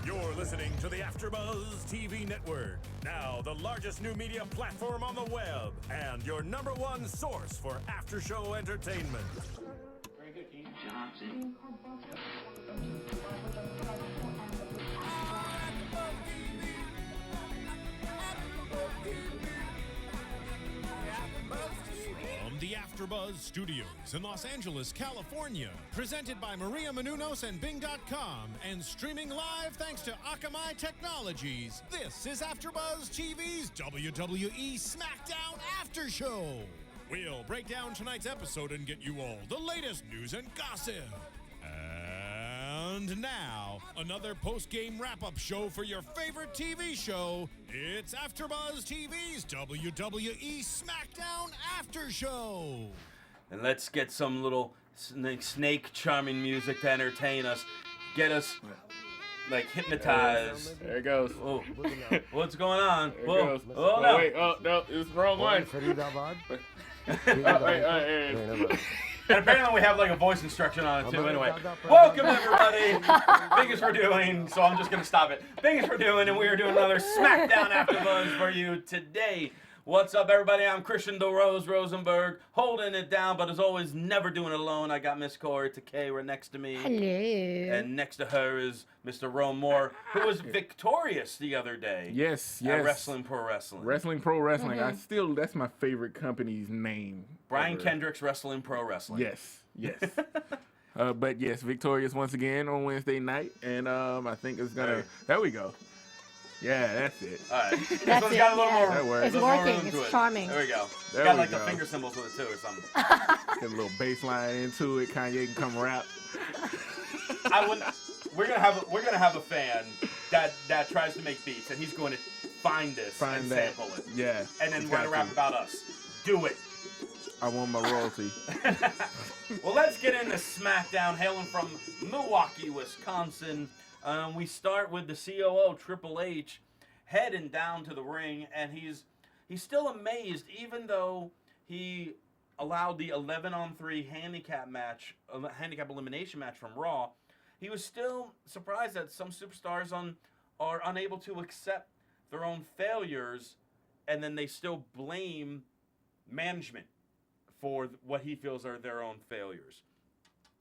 You're listening to the AfterBuzz TV network, now the largest new media platform on the web, and your #1 source for after-show entertainment. Very good, Keith. Johnson. From the AfterBuzz Studios in Los Angeles, California, presented by Maria Menounos and Bing.com, and streaming live thanks to Akamai Technologies, this is AfterBuzz TV's WWE SmackDown After Show. We'll break down tonight's episode and get you all the latest news and gossip. And now, another post-game wrap-up show for your favorite TV show. It's AfterBuzz TV's WWE SmackDown After Show. And let's get some little snake charming music to entertain us. Get us, like, hypnotized. There it goes. Oh, what's going on? There it Whoa. goes. Oh, no. Wait, oh, no, it's the wrong one. And apparently we have like a voice instruction on it too. Anyway, welcome everybody. Biggest we're doing, so I'm just gonna stop it. Biggest we're doing, and we are doing another SmackDown AfterBuzz for you today. What's up, everybody? I'm Christian Rosenberg, holding it down, but as always, never doing it alone. I got Miss Kaori, Takee right next to me. Hello. Uh, And next to her is Mr. Rome Moore, who was victorious the other day. Yes, At yes. Wrestling Pro Wrestling. Wrestling Pro Wrestling. That's my favorite company's name. Brian ever. Kendrick's Wrestling Pro Wrestling. Yes, yes. But yes, victorious once again on Wednesday night, and I think it's gonna. There we go. Yeah, that's it. All right. This That's one's it, got a little yeah. more. That works. It's little more working. room to It's it. charming. There we go. There Got we like go. the finger symbols with it too, or something. Get a little bass line into it. Kanye can come rap. We're gonna have a fan that tries to make beats, and he's going to find this and that. sample it, Yeah. and then it's we're gonna got rap to. about us. Do it. I want my royalty. Well, let's get into SmackDown, hailing from Milwaukee, Wisconsin. We start with the COO Triple H heading down to the ring, and he's still amazed, even though he allowed the 11-on-3 handicap elimination match from Raw. He was still surprised that some superstars are unable to accept their own failures, and then they still blame management for what he feels are their own failures.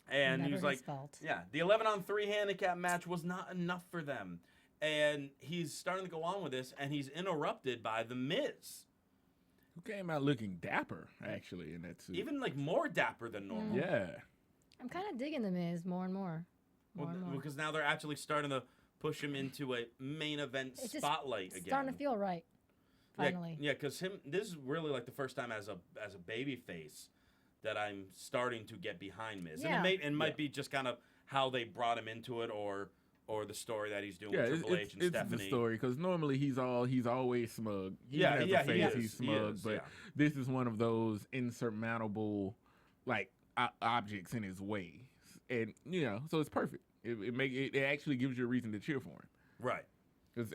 And he was Never his like, fault. yeah, the 11-on-3 handicap match was not enough for them. And he's starting to go on with this, and he's interrupted by The Miz. Who came out looking dapper, actually, in that suit. Even like more dapper than normal. Yeah. I'm kind of digging The Miz more and more. More and more. Because now they're actually starting to push him into a main event It's just spotlight again. starting to feel right. Finally. Yeah, because this is really like the first time as a baby face that I'm starting to get behind Miz. Yeah. And it might be just kind of how they brought him into it, or the story that he's doing Yeah, with Triple H and it's Stephanie. the story, because normally he's always smug. Yeah, Even yeah, as a he face, is. he's He smug. is, But yeah. this is one of those insurmountable, like, objects in his way, and so it's perfect. It actually gives you a reason to cheer for him. Right.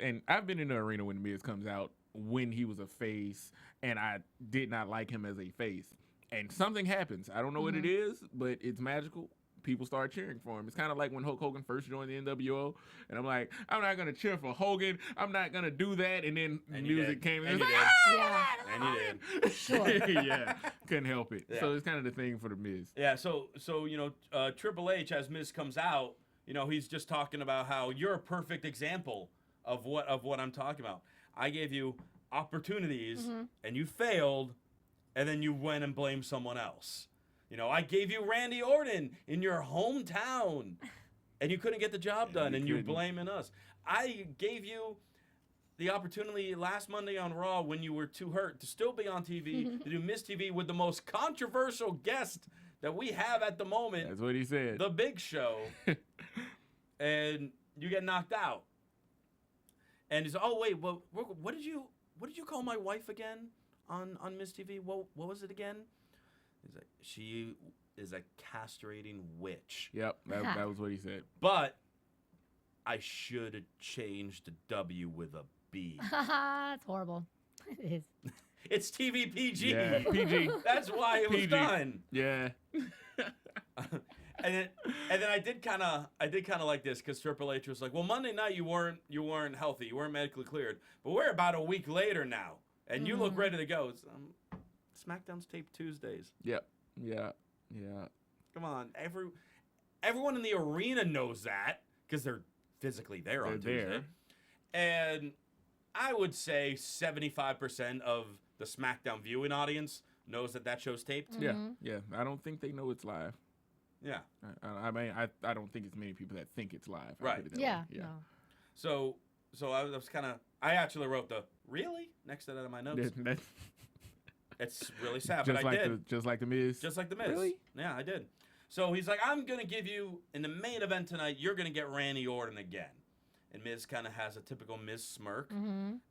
And I've been in the arena when Miz comes out when he was a face, and I did not like him as a face. And something happens. I don't know what it is, but it's magical. People start cheering for him. It's kind of like when Hulk Hogan first joined the NWO, and I'm like, I'm not gonna cheer for Hogan. I'm not gonna do that. And then And you music did. came, And and you it was did. like, Yeah. And you did. Sure. yeah, couldn't help it. Yeah. So it's kind of the thing for the Miz. Yeah, so Triple H, as Miz comes out, he's just talking about how you're a perfect example of what I'm talking about. I gave you opportunities, and you failed, and then you went and blamed someone else. I gave you Randy Orton in your hometown, and you couldn't get the job done, and you're couldn't. blaming us. I gave you the opportunity last Monday on Raw when you were too hurt to still be on TV, to do Miss TV with the most controversial guest that we have at the moment, That's what he said. The Big Show, and you get knocked out. And he's, oh wait, well, what did you call my wife again on Miss TV? What was it again? He's like, she is a castrating witch. Yep, that was what he said. But I should have changed the W with a B. It's horrible. It is. It's TV PG. Yeah, PG. That's why it was PG. done. Yeah. then I did kind of like this because Triple H was like, well, Monday night you weren't healthy, you weren't medically cleared, but we're about a week later now, and you look ready to go. It's, SmackDown's taped Tuesdays. Yep. Yeah. Come on, everyone in the arena knows that because they're physically there on Tuesday. And I would say 75% of the SmackDown viewing audience knows that show's taped. Yeah. I don't think they know it's live. Yeah. I mean, I don't think it's many people that think it's live. Right. Yeah. Yeah. No. So I was kind of, I actually wrote the really next to that in my notes. It's really sad, but I did. Just like the Miz. Just like the Miz. Really? Yeah, I did. So he's like, I'm gonna give you in the main event tonight. You're gonna get Randy Orton again, and Miz kind of has a typical Miz smirk,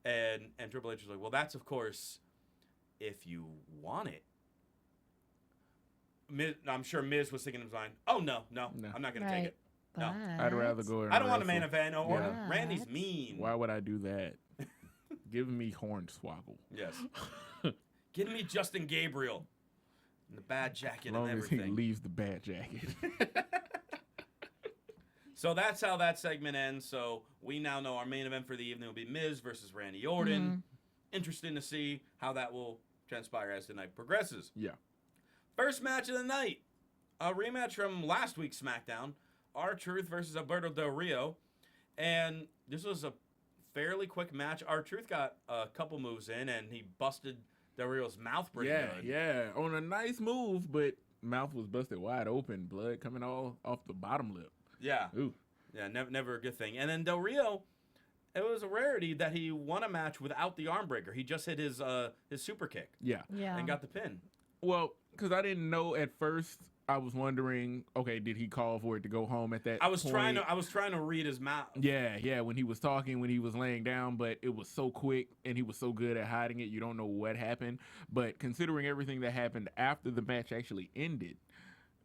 and Triple H was like, well, that's of course, if you want it. I'm sure Miz was thinking in his mind, oh no, I'm not gonna take it. No, I'd rather go. I don't want a main event. Or Randy's mean. Why would I do that? Give me Hornswoggle. Yes. Give me Justin Gabriel. And the bad jacket as long and everything. As he leaves the bad jacket. So that's how that segment ends. So we now know our main event for the evening will be Miz versus Randy Orton. Interesting to see how that will transpire as the night progresses. Yeah. First match of the night. A rematch from last week's SmackDown. R-Truth versus Alberto Del Rio. And this was a fairly quick match. R-Truth got a couple moves in, and he busted Del Rio's mouth pretty good. Yeah, on a nice move, but mouth was busted wide open, blood coming all off the bottom lip. Yeah. Ooh. Yeah, never a good thing. And then Del Rio, it was a rarity that he won a match without the arm breaker. He just hit his super kick. Yeah. And got the pin. Well, because I didn't know at first. I was wondering, okay, did he call for it to go home at that I was point? trying to read his mouth. Yeah, when he was talking, when he was laying down, but it was so quick and he was so good at hiding it, you don't know what happened. But considering everything that happened after the match actually ended,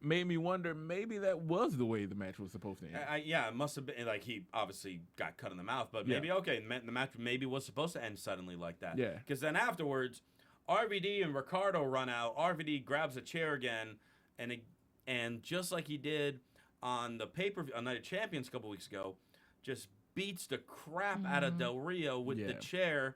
made me wonder maybe that was the way the match was supposed to end. Yeah, it must have been like he obviously got cut in the mouth, but maybe the match maybe was supposed to end suddenly like that. Yeah. Because then afterwards, RVD and Ricardo run out. RVD grabs a chair again, and just like he did on the pay-per-view on Night of Champions a couple weeks ago, just beats the crap out of Del Rio with the chair,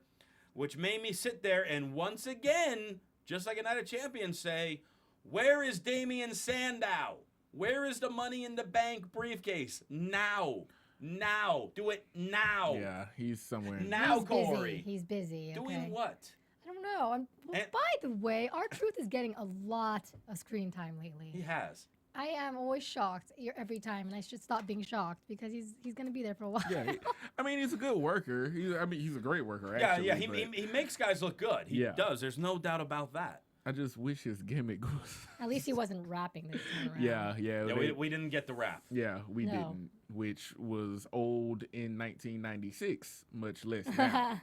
which made me sit there and once again, just like a Night of Champions, say, where is Damian Sandow? Where is the Money in the Bank briefcase? Now. Do it now. Yeah, he's somewhere. Now, Kaori. He's busy. Okay. Doing what? I don't know. By the way, R-Truth is getting a lot of screen time lately. He has. I am always shocked every time, and I should stop being shocked because he's going to be there for a while. Yeah, I mean, he's a good worker. He's a great worker, actually. Yeah, he makes guys look good. He does. There's no doubt about that. I just wish his gimmick was... At least he wasn't rapping this time around. Yeah, we didn't get the rap. Yeah, we didn't, which was old in 1996, much less now.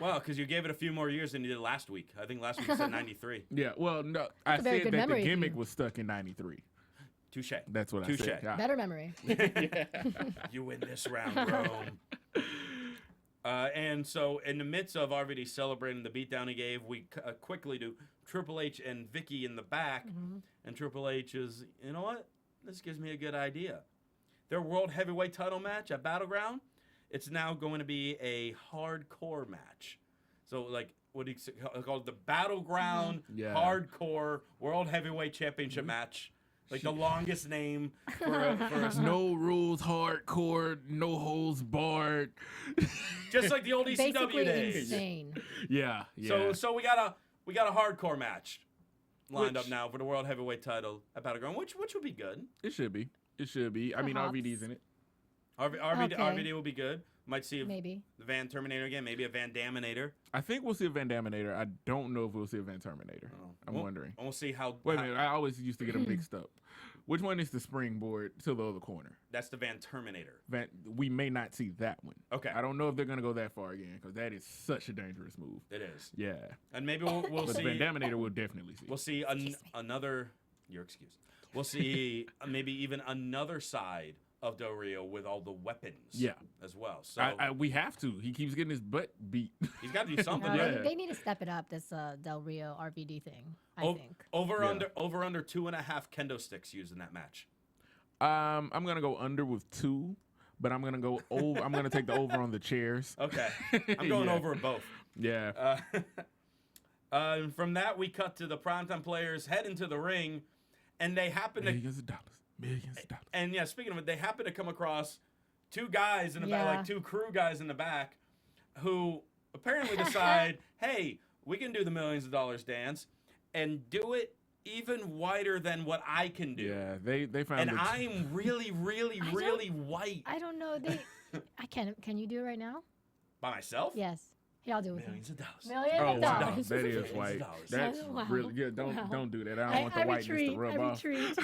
Well, because you gave it a few more years than you did last week. I think last week you said 93. Yeah, well, no, I said that the gimmick was stuck in 93. Touche. That's what I said. Yeah. Better memory. You win this round, Rome. And so, in the midst of RVD celebrating the beatdown he gave, we quickly do Triple H and Vicky in the back. And Triple H is, you know what? This gives me a good idea. Their World Heavyweight title match at Battleground, it's now going to be a hardcore match. So, like, what do you call it? The Battleground Hardcore World Heavyweight Championship match. Like the longest name for a no rules, hardcore, no holds barred. Just like the old ECW Basically days. Insane. Yeah. So we got a hardcore match lined up now for the World Heavyweight title at Battleground, which would be good. It should be. I mean, RVD's in it. RVD will be good. Might see maybe the Van Terminator again, maybe a Van Daminator. I think we'll see a Van Daminator. I don't know if we'll see a Van Terminator. I'm wondering. We'll see how. Wait a minute, I always used to get them mixed up. Which one is the springboard to the other corner? That's the Van Terminator. We may not see that one. Okay. I don't know if they're gonna go that far again because that is such a dangerous move. It is. Yeah. And maybe we'll see. Van Daminator we'll definitely see. We'll see another. Your excuse. We'll see maybe even another side of Del Rio with all the weapons. Yeah. As well. So we have to. He keeps getting his butt beat. he's got to do something. No, Yeah. they need to step it up. This Del Rio RVD thing. I think. Over under 2.5 kendo sticks used in that match. I'm gonna go under with 2, but I'm gonna go over. I'm gonna take the over on the chairs. Okay, I'm going over both. Yeah. From that, we cut to the primetime players head into the ring, and they happen Millions of dollars. And yeah, speaking of it, they happen to come across 2 guys in the back, like 2 crew guys in the back, who apparently decide, hey, we can do the millions of dollars dance, and do it even whiter than what I can do. Yeah, they found. And I'm really white. I don't know. I can't. Can you do it right now? By myself? Yes. Yeah, I'll do it with Millions of dollars. you. Millions of wow, dollars. that is white. That's Wow. really good. Don't do that. I don't want the I whiteness retreat. to rub I off. retreat.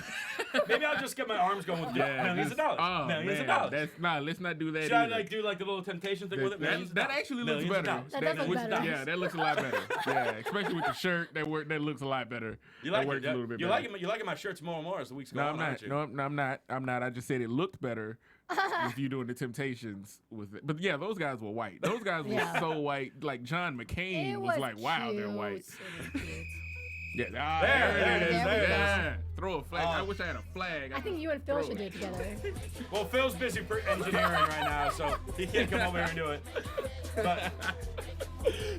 Maybe I'll just get my arms going with millions of dollars. Oh, Millions of man, dollars. Let's not do that. Should I either. do the little temptation thing with it? Millions of That dollars. actually looks Millions of better. dollars. That does look better. Yeah, that looks a lot better. Yeah, especially with the shirt. That looks a lot better. You like that works it? a little bit You better. like my shirts more and more as the weeks go No, on, I'm aren't not. you? No, I'm not. I just said it looked better with you doing the Temptations with it. But yeah, those guys were white. Those guys were so white. Like John McCain It was like, wow, they're cute. white. It was cute. Yeah, There it is. There we go. Yeah. Throw a flag. I wish I had a flag. I think you and Phil Throw should do it. it together. Well, Phil's busy engineering right now, so he can't come over here and do it. But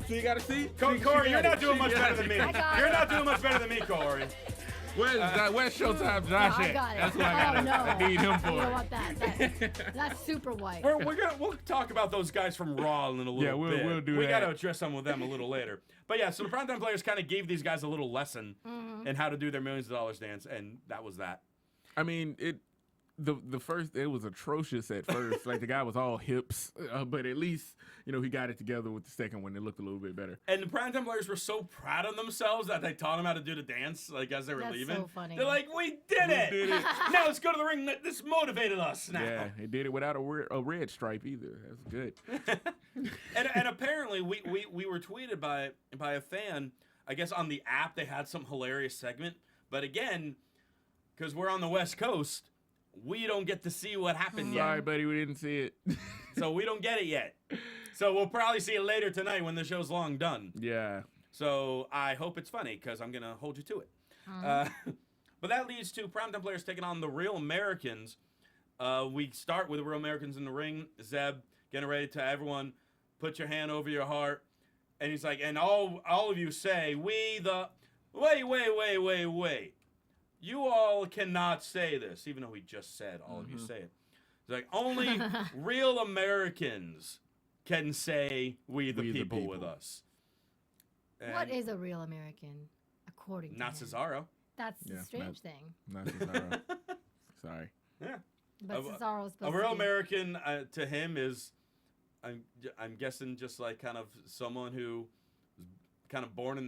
So you gotta see. Corey, you're not doing much better than me. I got You're it. not doing much better than me, Corey. Where's Showtime Josh No, I at? got it. That's what I got. I need him You for don't it. want that. That's super white. We'll talk about those guys from Raw in a little bit. we'll do We that. got to address some of them a little later. But yeah, so the primetime players kind of gave these guys a little lesson in how to do their millions of dollars dance, and that was that. I mean, the first, it was atrocious at first. Like the guy was all hips, but at least he got it together with the second one. It looked a little bit better. And the primetime players were so proud of themselves that they taught them how to do the dance, like as they were That's leaving. so funny. They're like, "We did it! Now let's go to the ring. This motivated us now." Yeah, he did it without a red stripe either. That's good. and apparently we were tweeted by a fan. I guess on the app they had some hilarious segment, but again, because we're on the West Coast, we don't get to see what happened Sorry, yet. buddy, we didn't see it. So we don't get it yet. So we'll probably see it later tonight when the show's long done. Yeah. So I hope it's funny because I'm gonna hold you to it. But that leads to primetime players taking on the Real Americans. We start with the Real Americans in the ring. Zeb getting ready to everyone, put your hand over your heart, and he's like, and all of you say, wait. You all cannot say this, even though he just said all of you say it. He's like, only real Americans can say we the people with us. What And is a real American, according to not him? Cesaro. That's Yeah, the strange thing. Not Cesaro. Sorry. Yeah. But Cesaro's supposed A real to be. American to him is, I'm guessing, just like kind of someone who was kind of born in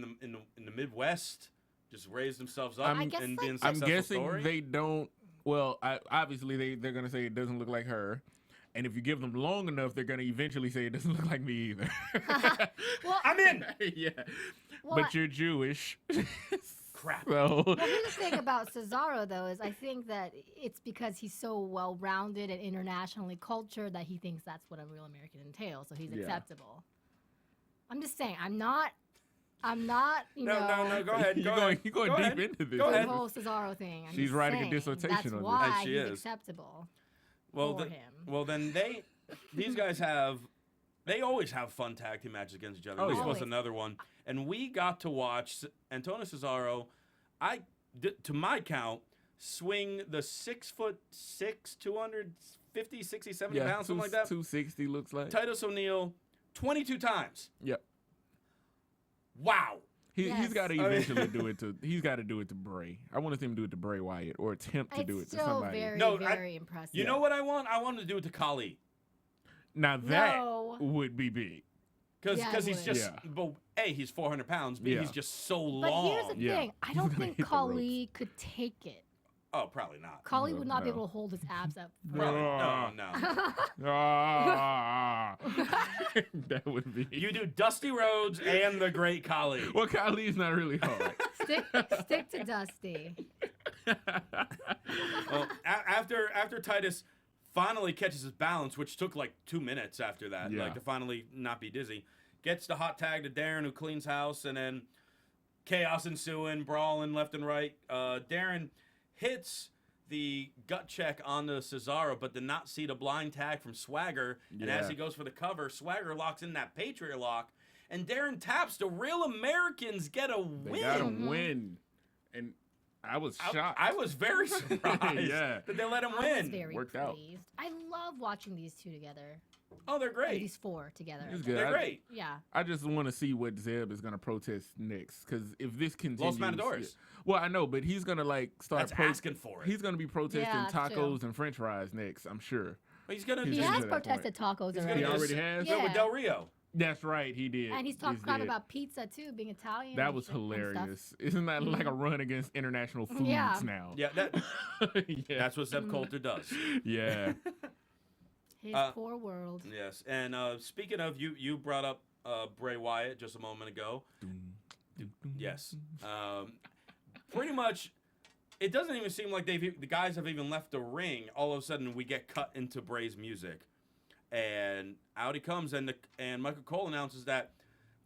the Midwest, just raised themselves up I guess, and like- being I'm successful guessing story. they don't. Well, obviously they're gonna say it doesn't look like her, and if you give them long enough, they're gonna eventually say it doesn't look like me either. Well, I'm in. Yeah, Well, but you're Jewish. Crap. So well, here's the thing about Cesaro, though, is I think that it's because he's so well-rounded and internationally cultured that he thinks that's what a real American entails, so he's Yeah. acceptable. I'm just saying, I'm not, you No, know, go ahead. you're going deep into this. Go the ahead. whole Cesaro thing. I'm She's just writing a saying, dissertation that's on this. why And she he's is. acceptable Well, for him. well, then these guys they always have fun tag team matches against each other. Oh, This yeah. was Always. another one, and we got to watch Antonio Cesaro. To my count, swing the 6'6", 250, 60, 70 pounds, something like that. 260 looks like. Titus O'Neil 22 times. Yep. Wow. He's Yes. got to I mean- eventually do it to. He's got to do it to Bray. I want to see him do it to Bray Wyatt or attempt to do it It's to still somebody. very, No, very impressive. You know what I want? I want him to do it to Kali. Now that No. would be big. Because Yeah, I he's would. just, Yeah. well, A, he's 400 pounds, B, Yeah. he's just so But long. here's the Yeah. thing. I He's don't gonna think hit the Kali could take it. Oh, probably not. Kali No, would not be no. able to hold his abs up. Probably, No. no. Ah, that would be. You do Dusty Rhodes and the Great Kali. Well, Kali's not really hard. Stick to Dusty. Well, after Titus finally catches his balance, which took like 2 minutes after that, Yeah. like to finally not be dizzy. Gets the hot tag to Darren, who cleans house, and then chaos ensuing, brawling left and right. Darren hits the gut check on the Cesaro, but did not see the blind tag from Swagger. And as Yeah. he goes for the cover, Swagger locks in that Patriot lock, and Darren taps. The Real Americans get a They win. got a win, and I was shocked. I was very surprised Yeah. that they let him I was win. very Worked out. pleased. I love watching these two together. Oh, they're Or great. these four together. It's good. They're great. Yeah. I just want to see what Zeb is gonna protest next, because if this continues, Matadors. Well, I know, but he's gonna like start. That's asking for it. He's gonna be protesting Yeah, that's tacos true. and French fries next. I'm sure. But he's gonna. He's He into has that point. protested tacos He's already. He gonna already has. Yeah, with Yeah. Del Rio. That's right. He did. And he's talked Just crap did. about pizza too, being Italian. That and was shit and stuff. hilarious. Isn't that like a run against international foods Yeah. now? Yeah, yeah. that's what Zeb Coulter does. Yeah. His poor world. Yes, and speaking of, you brought up Bray Wyatt just a moment ago. Yes, pretty much. It doesn't even seem like the guys have even left the ring. All of a sudden, we get cut into Bray's music, and out he comes, and Michael Cole announces that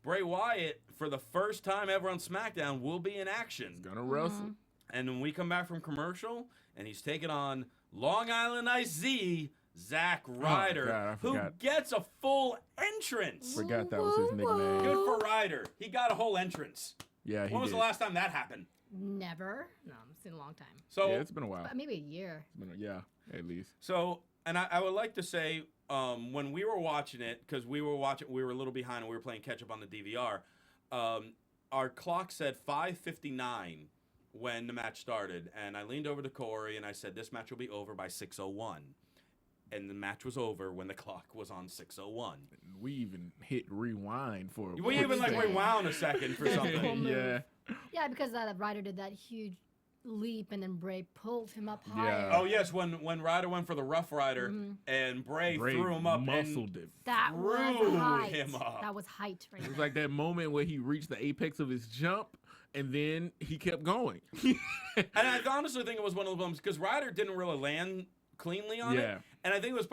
Bray Wyatt, for the first time ever on SmackDown, will be in action. Gonna wrestle. And when we come back from commercial, and he's taking on Long Island IZ, Zack Ryder, God, I who forgot. gets a full entrance. Forgot that was his nickname. Good for Ryder. He got a whole entrance. Yeah, he When was did. the last time that happened? Never. No, it's been a long time. So, Yeah, it's been a while. But maybe a year. Yeah, at least. and I would like to say, when we were watching it, because we were a little behind and we were playing catch up on the DVR. Our clock said 5:59 when the match started, and I leaned over to Kaori and I said, "This match will be over by 6:01." And the match was over when the clock was on 6:01. We even hit rewind for. We even like second. rewound a second for Cool something. move. Yeah. Yeah, because Ryder did that huge leap and then Bray pulled him up Yeah. higher. Oh yes, when Ryder went for the Rough Rider and Bray threw him up muscled and it. That was threw height. him up. That was height right It was there. like that moment where he reached the apex of his jump, and then he kept going. And I honestly think it was one of those moments because Ryder didn't really land cleanly on Yeah. it, and I think it was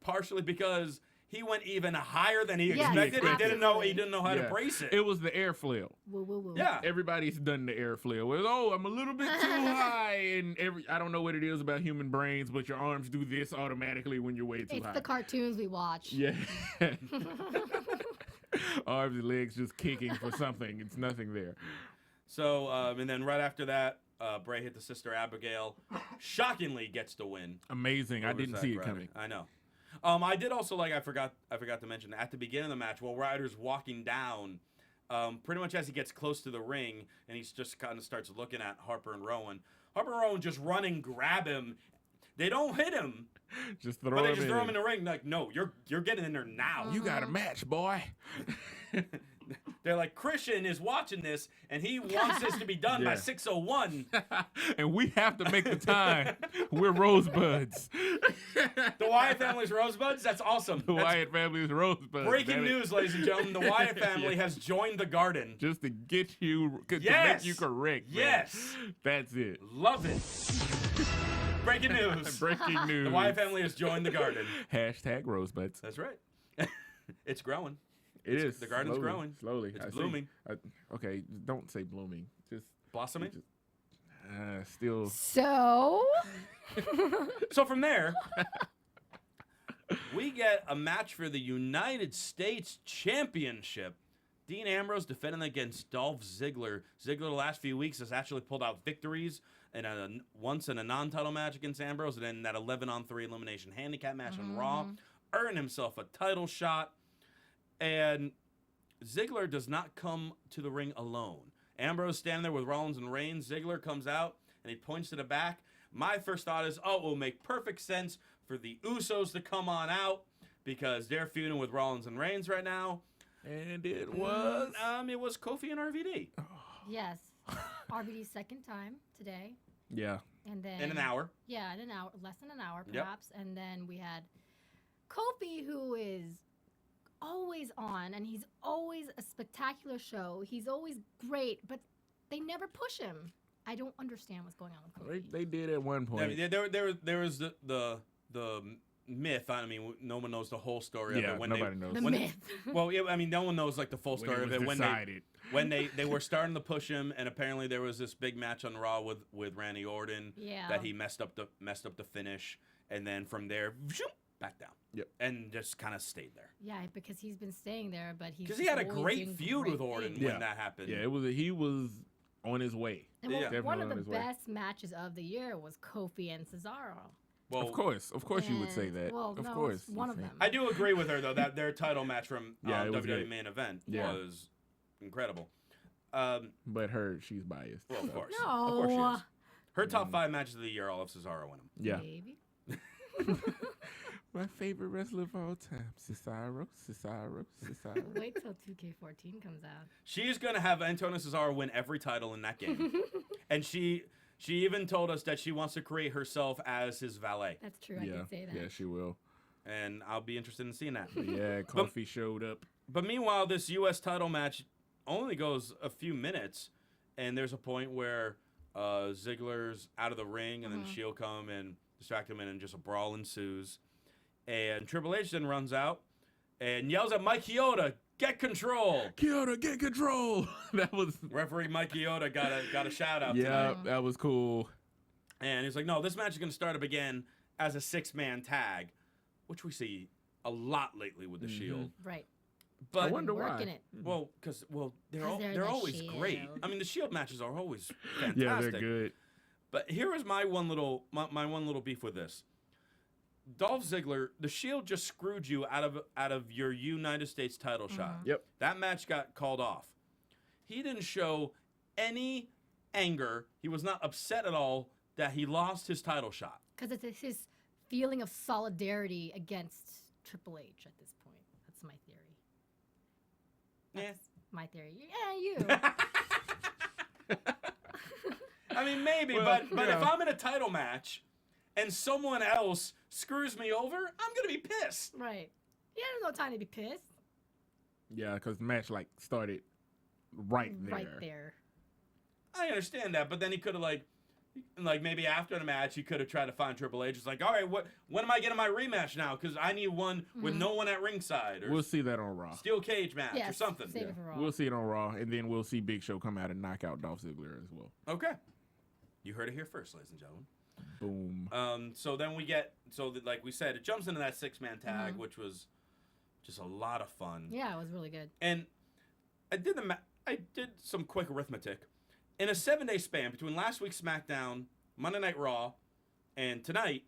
partially because he went even higher than he Yes, expected. He didn't know how to Yeah. brace it. It was the air flail. Woo, woo, woo. Yeah. Everybody's done the air flail. Where, I'm a little bit too high, and I don't know what it is about human brains, but your arms do this automatically when you're way too It's high. the cartoons we watch. Yeah. Arms and legs just kicking for something. It's nothing there. So and then right after that, Bray hit the Sister Abigail. Shockingly gets the win. Amazing. I over didn't Zack see it Ryder. coming. I know. I did also I forgot to mention at the beginning of the match while Ryder's walking down, pretty much as he gets close to the ring and he's just kind of starts looking at Harper and Rowan. Harper and Rowan just run and grab him. They don't hit him, Just but throw they him just in. throw him in the ring. Like, no, you're getting in there now. You got a match, boy. They're like, Christian is watching this and he wants this to be done by Yeah. 6:01. And we have to make the time. We're rosebuds. The Wyatt family's rosebuds. That's awesome. The That's Wyatt family's rosebuds. breaking damn it. news, ladies and gentlemen. The Wyatt family Yeah. has joined the garden. Just to get you, to Yes. make you correct. man. Yes. That's it. Love it. Breaking news. Breaking news. The Wyatt family has joined the garden. Hashtag rosebuds. That's right. It's growing. It is. The garden's slowly, growing. Slowly. It's I see. blooming. Okay, don't say blooming. Just Blossoming. still. So, So from there, we get a match for the United States Championship. Dean Ambrose defending against Dolph Ziggler. Ziggler the last few weeks has actually pulled out victories once in a non-title match against Ambrose, and then that 11-on-3 elimination handicap match on Raw. Earned himself a title shot. And Ziggler does not come to the ring alone. Ambrose standing there with Rollins and Reigns. Ziggler comes out and he points to the back. My first thought is, it will make perfect sense for the Usos to come on out because they're feuding with Rollins and Reigns right now. And it was. It was Kofi and RVD yes. RVD's second time today. Yeah. And then in an hour. Yeah, in an hour, less than an hour Yep. perhaps. And then we had Kofi, who is always on, and he's always a spectacular show. He's always great, but they never push him. I don't understand what's going on with Kofi. They did at one point. There was the myth. I mean, no one knows the whole story of Yeah, it. When nobody knows. The when myth. Well, yeah, I mean, no one knows like the full When story it of was it. decided. When they were starting to push him, and apparently there was this big match on Raw with Randy Orton Yeah. that he messed up the finish, and then from there, zoom, back down. Yep. And just kind of stayed there. Yeah, because he's been staying there, but he's Because he had a always great doing feud great with Orton things. Yeah. when that happened. Yeah, he was on his way. And well, Yeah. one of Definitely the on his way. best matches of the year was Kofi and Cesaro. Well, Of course you would say And- that. Well, of no, course. it's one of them. I do agree with her though that their title match from Yeah, it was WWE good. main event Yeah. was incredible. But she's biased. Well, of so. course, No. of course she is. Her top 5 matches of the year, all of Cesaro win them. Yeah. Maybe. My favorite wrestler of all time, Cesaro. Wait till 2K14 comes out. She's gonna have Antonio Cesaro win every title in that game, and she even told us that she wants to create herself as his valet, That's true. I Yeah, can say that. yeah, she will. and I'll be interested in seeing that. Yeah, Kofi showed up. But meanwhile, this U.S. title match only goes a few minutes, and there's a point where Ziggler's out of the ring, and then she'll come and distract him, and just a brawl ensues. And Triple H then runs out and yells at Mike Chioda, "Get control!" Chioda, get control. That was. Referee Mike Chioda got a shout out Yeah, tonight. that was cool. And he's like, "No, this match is going to start up again as a 6-man tag," which we see a lot lately with the Shield. Right. But I wonder why. Working it. well, because they're 'Cause they're they're the always great. Shield. I mean, the Shield matches are always fantastic. Yeah, they're good. But here is my one little beef with this. Dolph Ziggler, the Shield just screwed you out of your United States title shot. Yep. That match got called off. He didn't show any anger. He was not upset at all that he lost his title shot. Because it's his feeling of solidarity against Triple H at this point. That's my theory. That's my theory. Yeah, you. I mean, maybe, Well, but yeah. if I'm in a title match and someone else screws me over, I'm gonna be pissed. Right. He had no time to be pissed. Yeah, because the match started right there. Right there. I understand that, but then he could have like maybe after the match he could have tried to find Triple H. It's like, all right, when am I getting my rematch now? Because I need one with no one at ringside, or We'll see that on Raw. steel cage match, or Yes, something. save it for Raw. We'll see it on Raw, and then we'll see Big Show come out and knock out Dolph Ziggler as well. Okay, you heard it here first, ladies and gentlemen. Boom. So then we get like we said, it jumps into that 6-man tag, which was just a lot of fun. Yeah, it was really good. And I did some quick arithmetic. In a 7-day span between last week's SmackDown, Monday Night Raw, and tonight,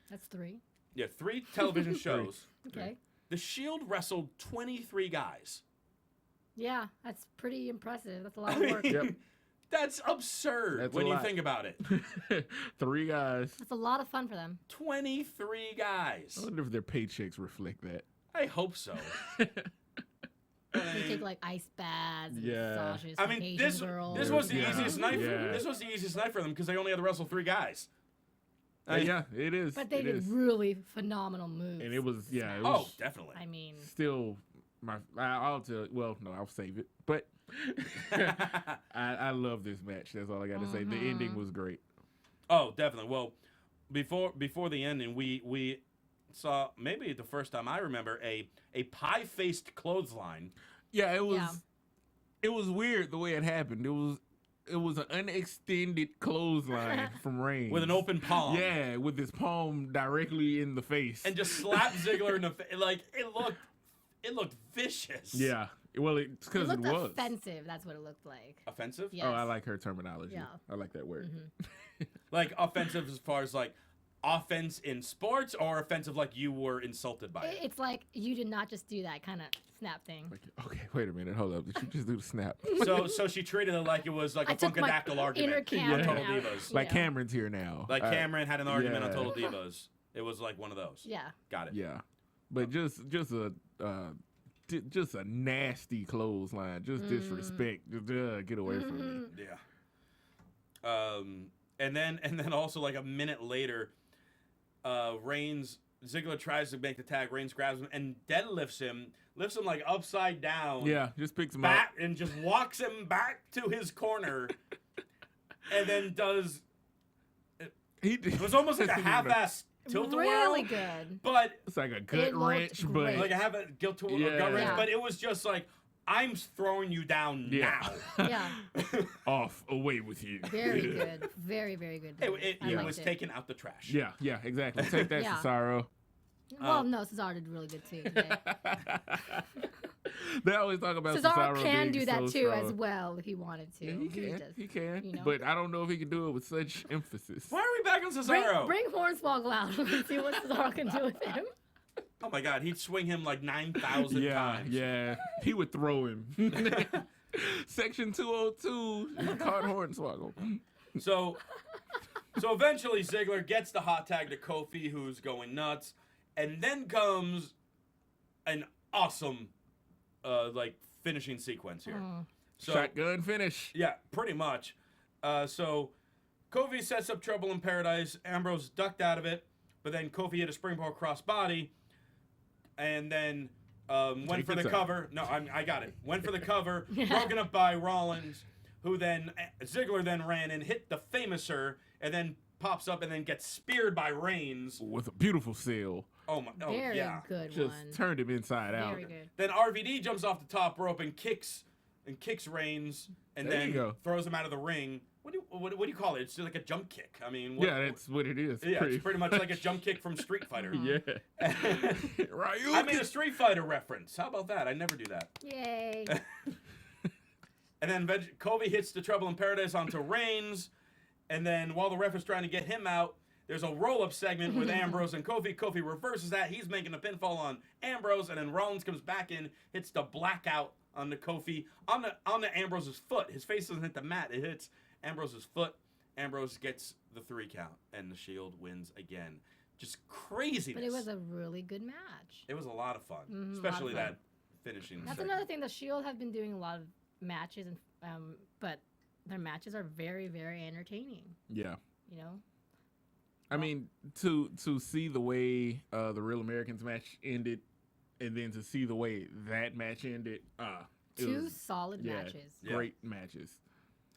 That's 3. 3 television shows. Okay. The Shield wrestled 23 guys. Yeah, that's pretty impressive. That's a lot I of mean, work. Yep. that's absurd That's when a you lot. think about it. 3 guys. That's a lot of fun for them. 23 guys. I wonder if their paychecks reflect that. I hope so. They take like ice baths, and Yeah. massages, I from mean, Asian girls. this was the Yeah. easiest night. Yeah. This was the easiest night for them because they only had to wrestle 3 guys. Yeah, it is. But they it did is. really phenomenal moves. And it was, yeah, it Oh, was definitely. I mean, still I'll tell. Well, no, I'll save it. But I love this match. That's all I got to say. The ending was great. Oh, definitely. Well, before the ending, we saw maybe the first time I remember a pie-faced clothesline. Yeah, it was. Yeah. It was weird the way it happened. It was an unextended clothesline from Reigns With an open palm. Yeah, with his palm directly in the face. And just slapped Ziggler in the face. Like, it looked vicious. yeah, well, it's it because it, looked was offensive. That's what it looked like. Offensive? Yes. Oh, I like her terminology. Yeah. I like that word. Like, offensive as far as, like, offense in sports, or offensive like you were insulted by it? It's like you did not just do that kind of snap thing. Like, okay, wait a minute, hold up. Did you just do the snap? So she treated it like it was like I a took my funkadactyl inner argument Cam on Total out. Divas. Like Yeah. Cameron's here now. Like Cameron had an argument on yeah. Total Divas. It was like one of those. Yeah. Got it. Yeah, but just a nasty clothesline, just disrespect. Just get away from me. Yeah. And then also like a minute later, Ziggler tries to make the tag. Reigns grabs him and deadlifts him, lifts him like upside down. Yeah, just picks him up. Back and just walks him back to his corner, and then does. He It was almost like a half-ass tilt-a-whirl. Really good. But It's like a It gut looked wrench, but great. like I have a gut wrench, Yeah. but it was just like I'm throwing you down Yeah. now. Yeah. off, away with you. Very good. Very, very good. It I liked was it. taken out the trash. Yeah, exactly. Take that, Yeah. Cesaro. Well, no, Cesaro did really good too today. They always talk about Cesaro can being do that so too strong. as well if he wanted to. Yeah, he can. does. He can. you know? But I don't know if he can do it with such emphasis. Why are we back on Cesaro? Bring Hornswoggle out and see what Cesaro can do with him. Oh my God, he'd swing him like 9,000 Yeah, times. yeah. He would throw him. Section 202 caught Hornswoggle. So eventually Ziggler gets the hot tag to Kofi, who's going nuts, and then comes an awesome like finishing sequence here. So Shotgun finish. yeah, pretty much. So Kofi sets up Trouble in Paradise. Ambrose ducked out of it, but then Kofi hit a springboard crossbody, and then went Take for your the time. cover. No, I got it. Went for the cover, broken up by Rollins, who then Ziggler then ran and hit the Famouser, and then pops up and then gets speared by Reigns. With a beautiful seal. Oh my! Oh Very yeah. good Just one. turned him inside out. Very good. Then RVD jumps off the top rope and kicks Reigns, and There you then go. throws him out of the ring. What do you call it? It's like a jump kick. I mean, what, Yeah, that's what it is. yeah, it's pretty much like a jump kick from Street Fighter. Yeah. Ryu. I made a Street Fighter reference. How about that? I never do that. Yay. And then Kobe hits the Trouble in Paradise onto Reigns, and then while the ref is trying to get him out, there's a roll-up segment with Ambrose and Kofi. Kofi reverses that. He's making a pinfall on Ambrose, and then Rollins comes back in, hits the blackout on the Kofi, on the Ambrose's foot. His face doesn't hit the mat. It hits Ambrose's foot. Ambrose gets the 3 count, and the Shield wins again. Just craziness. But it was a really good match. It was a lot of fun, Mhm, a lot of especially fun. that finishing That's segment. another thing. The Shield have been doing a lot of matches, and but their matches are very, very entertaining. Yeah. You know. I mean, to see the way the Real Americans match ended, and then to see the way that match ended, it Two was, solid yeah, matches. Yeah. great matches.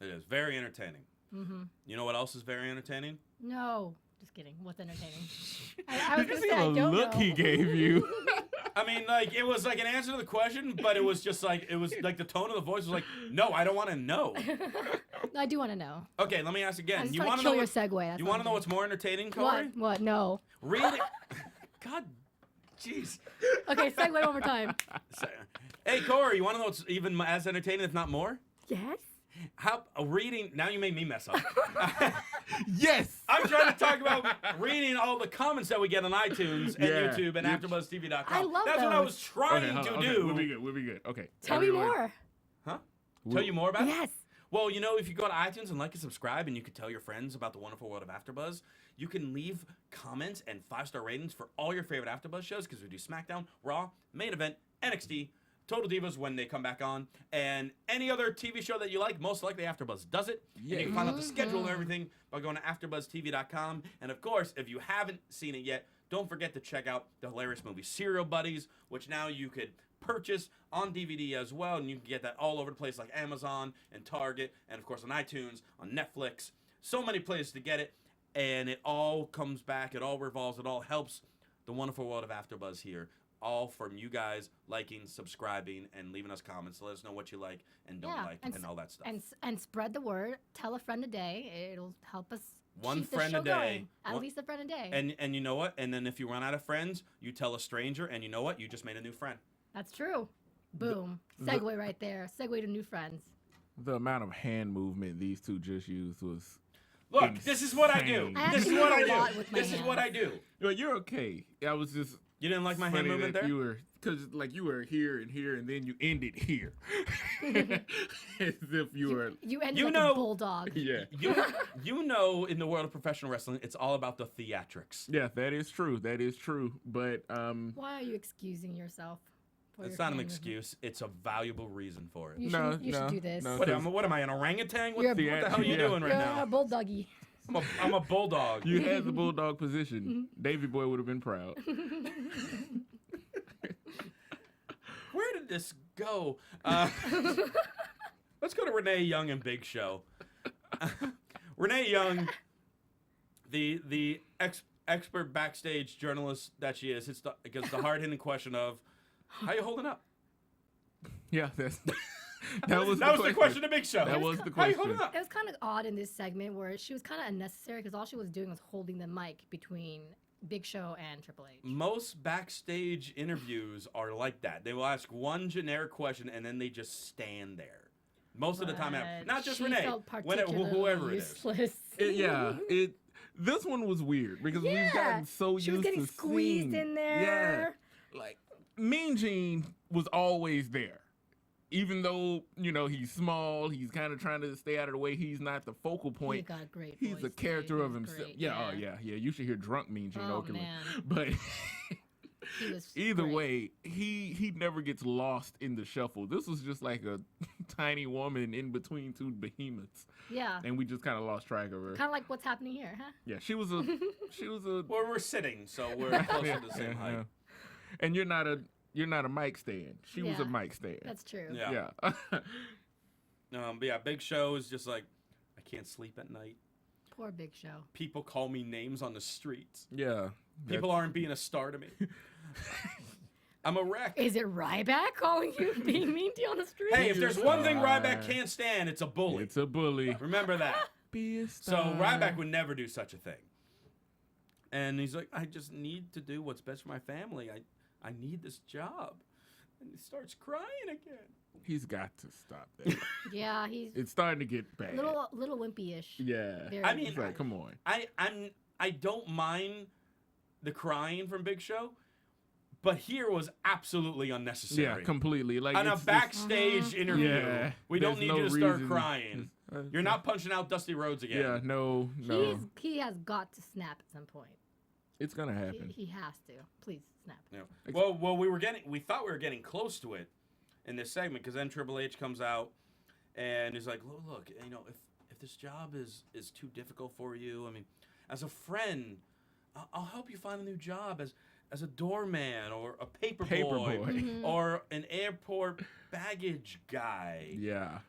It is very entertaining. Mm-hmm. You know what else is very entertaining? No, just kidding. What's entertaining? I was You gonna see say I the don't look know. he gave you. I mean, like, it was like an answer to the question, but it was just like, it was like the tone of the voice was like, no, I don't want to know. I do want to know. Okay, let me ask I again. just You want want to to know kill your what, segue. That's you all want to I'm know doing. what's more entertaining, Kaori? What? No. Read it. God, jeez. Okay, segue one more time. Hey, Kaori, you want to know what's even as entertaining, if not more? Yes. How reading? Now you made me mess up. Yes. I'm trying to talk about reading all the comments that we get on iTunes and Yeah. YouTube and You- AfterBuzzTV.com. I love That's what I those. was trying hold to on, okay, do. We'll be good. We'll be good. Okay. Tell me Everyone- more. Huh? Tell you more about it? Yes. Well, you know, if you go to iTunes and like and subscribe, and you could tell your friends about the wonderful world of AfterBuzz, you can leave comments and 5-star ratings for all your favorite AfterBuzz shows, because we do SmackDown, Raw, Main Event, NXT, Total Divas when they come back on, and any other TV show that you like. Most likely AfterBuzz does it. And you can find out the schedule and everything by going to AfterBuzzTV.com. And of course, if you haven't seen it yet, don't forget to check out the hilarious movie Serial Buddies, which now you could purchase on DVD as well, and you can get that all over the place like Amazon and Target, and of course on iTunes, on Netflix. So many places to get it, and it all comes back, it all revolves, it all helps the wonderful world of AfterBuzz here. All from you guys liking, subscribing, and leaving us comments. Let us know what you like and don't like, and all that stuff. And spread the word. Tell a friend a day. It'll help us. One keep the friend show a day. going. At One- least a friend a day. And you know what? And then if you run out of friends, you tell a stranger, and you know what? You just made a new friend. That's true. Boom. Segue right there. Segue to new friends. The amount of hand movement these two just used was. Look, this is what I do. Insane. I This is actually what do I a lot do. with my This is what I do. Well, you're okay. I was just. You didn't like my hand funny movement that there? You were, because like you were here and here, and then you ended here, as if you were. You ended You like know- a bulldog. Yeah. You know, in the world of professional wrestling, it's all about the theatrics. Yeah, that is true. That is true. But Why are you excusing yourself? for It's your not an hand movement? excuse. It's a valuable reason for it. You No, should, you no, should do this. no. What am I, an orangutan? What, You're what a- the hell are you Yeah. doing right You're now? a bulldoggy. I'm a bulldog. you had the bulldog position, Davy Boy would have been proud. Where did this go? Let's go to Renee Young and Big Show. Renee Young, the expert backstage journalist that she is, gets the hard-hitting question of, how you holding up? Yeah, that was the question to Big Show. That was the How you question. holding up? It was kind of odd in this segment where she was kind of unnecessary because all she was doing was holding the mic between Big Show and Triple H. Most backstage interviews are like that. They will ask one generic question and then they just stand there. Most of the time, not just she Renee, felt whoever it is. useless. This one was weird because we've Yeah, gotten so she used was getting to squeezed seeing, in there. Yeah, like Mean Gene was always there, even though he's small. He's kind of trying to stay out of the way. He's not the focal point. He got a great He's voice, a character too. of He was himself. great, Yeah. You should hear drunk Mean Gene Oh, Okerlund. man. But He was either great. way, he never gets lost in the shuffle. This was just like a tiny woman in between two behemoths, Yeah. and we just kind of lost track of her. Kind of like what's happening here, huh? Yeah, she was a Well, we're sitting, so we're close to the same height. yeah. And you're not a mic stand. She was a Yeah. mic stand. That's true. Yeah. Yeah. But yeah, Big Show is just like, I can't sleep at night. Poor Big Show. People call me names on the streets. Yeah. People aren't being a star to me. I'm a wreck. Is it Ryback calling you being mean to you on the street? Hey, if there's one thing Ryback can't stand, it's a bully. It's a bully. Remember that. Be a So star. Ryback would never do such a thing. And he's like, I just need to do what's best for my family. I need this job. And he starts crying again. He's got to stop that. Yeah, he's It's starting to get bad. little wimpy-ish. Yeah. Very I mean, It's like, come on. I don't mind the crying from Big Show, but here was absolutely unnecessary. Yeah, completely. Like On a it's backstage interview, Yeah, we don't there's need no you to start reason. crying. You're not punching out Dusty Rhodes again. Yeah, no. He has got to snap at some point. It's gonna happen. He has to. Please snap. Yeah. Well, we thought we were getting close to it in this segment because then Triple H comes out and he's like, look, if this job is too difficult for you, I mean, as a friend, I'll help you find a new job as a doorman or a paper boy Mm-hmm. or an airport baggage guy. Yeah.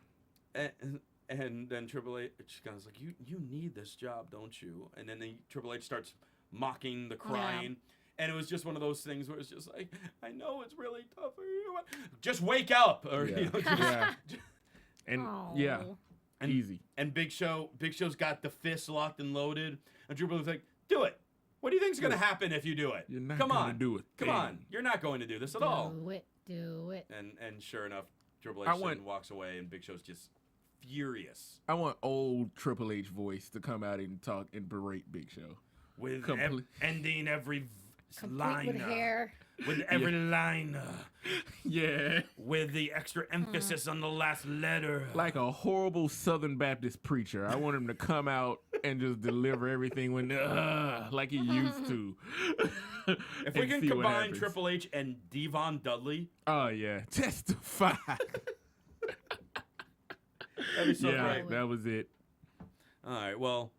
And then Triple H goes like, you need this job, don't you? And then Triple H starts mocking the crying. And it was just one of those things where it's just like, I know it's really tough for you. Just wake up. Or, Yeah. just- And Aw. yeah, And- easy. And Big Show's got the fist locked and loaded. And Triple H's like, do it. What do you think's going to happen if you do it? You're not Come gonna on. do it. Come on. You're not going to do this at all. Do it. And sure enough, Triple H I want- then walks away and Big Show's just furious. I want old Triple H voice to come out and talk and berate Big Show. With Complete- ending every Complete line. with hair. With every line. Yeah. With the extra emphasis on the last letter. Like a horrible Southern Baptist preacher. I want him to come out and just deliver everything like he used to. If we And can see what combine happens. Triple H and Devon Dudley, Oh yeah. Testify. that'd be so yeah, great. that was it. All right, well,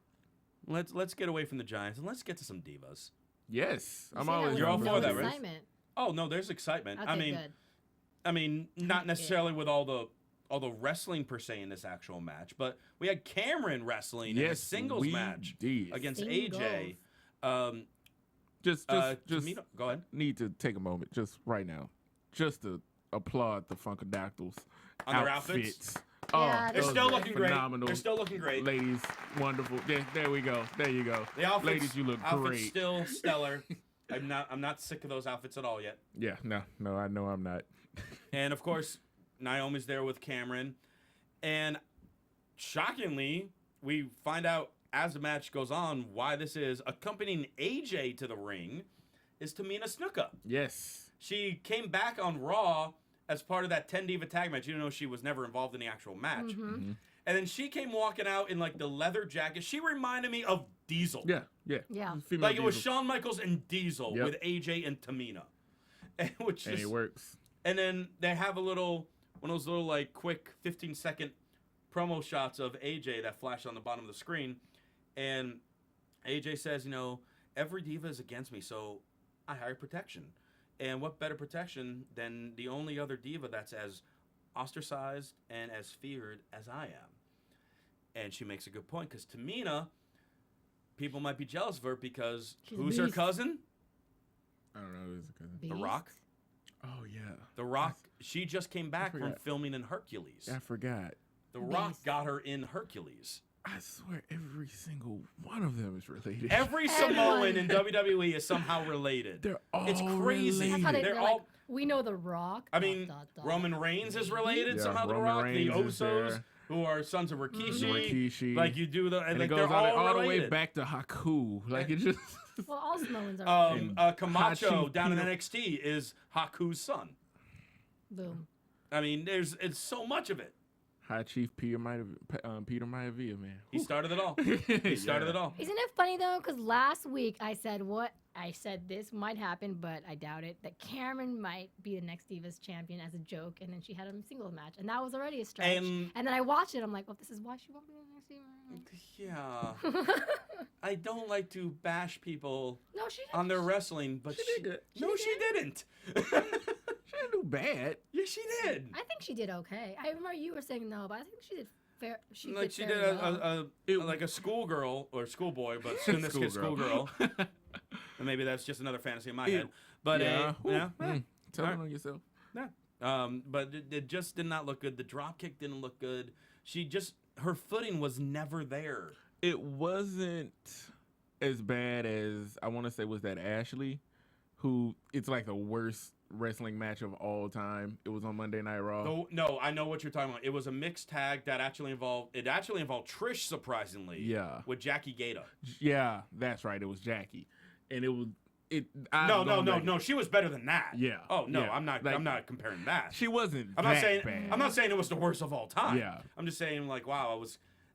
let's get away from the Giants and let's get to some divas. Yes. You I'm say that always with You're all down for for that, it. right? excitement. Oh no, there's excitement. Okay, good. I mean, not necessarily with all the wrestling per se in this actual match, but we had Cameron wrestling in a Yes, singles we match did. against Singles. AJ. Just Tamina, go ahead. need to take a moment just right now just to applaud the Funkadactyls On their outfits? Yeah, They're those still are looking great. phenomenal. They're still looking great. Ladies, wonderful. There we go. There you go. The outfits, Ladies, you look outfits great. still stellar. I'm not sick of those outfits at all yet. Yeah, no, I know I'm not. And of course, Naomi's there with Cameron. And shockingly, we find out as the match goes on why this is. Accompanying AJ to the ring is Tamina Snuka. Yes. She came back on Raw as part of that 10 Diva tag match. You know, she was never involved in the actual match. Mm-hmm. And then she came walking out in like the leather jacket. She reminded me of Diesel. Yeah. Yeah. Female Like it was Diesel. Shawn Michaels and Diesel Yep. with AJ and Tamina. And which And is, it works. and then they have one of those little like quick 15-second promo shots of AJ that flash on the bottom of the screen. And AJ says, every diva is against me, so I hire protection. And what better protection than the only other diva that's as ostracized and as feared as I am? And she makes a good point because Tamina people might be jealous of her because She's a who's her beast. cousin? I don't know. Who's the cousin? The Beast? Rock. Oh yeah. The Rock. She just came back from forgot. filming in Hercules. I forgot. The Rock Beast. got her in Hercules. I swear every single one of them is related. Every Samoan in WWE is somehow related. They're all It's crazy. That's how related. they're They're like, all- we know The Rock. I mean, Roman Reigns is related Yeah, somehow to The Roman Rock. Reigns The is Usos, there. who are sons of Rikishi. Rikishi. Like you do the, and and like it they're goes all all the way related. back to Haku. Like it just. Well, all Samoans are. Camacho Hachi down in Pino- NXT is Haku's son. Boom. I mean, it's so much of it. High Chief Peter Maivia, man. He started it all. He started it all. Isn't it funny though? Because last week I said what? I said this might happen, but I doubt it. That Cameron might be the next Divas champion as a joke, and then she had a singles match, and that was already a stretch. And- then I watched it. I'm like, well, this is why she won't be the next Yeah. Divas. I don't like to bash people No, she. on their wrestling, but She did good. no, she didn't. She didn't do bad. Yeah, she did. I think she did okay. I remember you were saying no, but I think she did fair. She Like she very did well. like a schoolgirl or schoolboy, but in this case, schoolgirl. And maybe that's just another fantasy in my head. But yeah. yeah. Tell Alright. on yourself. But it just did not look good. The drop kick didn't look good. Her footing was never there. It wasn't as bad as I want to say was that Ashley, who it's like the worst wrestling match of all time. It was on Monday Night Raw. No, I know what you're talking about. It was a mixed tag that actually involved Trish, surprisingly. Yeah. With Jackie Gata. Yeah, that's right. It was Jackie, and it was it. No. She was better than that. Yeah. Oh no, Yeah. I'm not. Like, I'm not comparing that. She wasn't. I'm not that saying. bad. I'm not saying it was the worst of all time. Yeah. I'm just saying like, wow,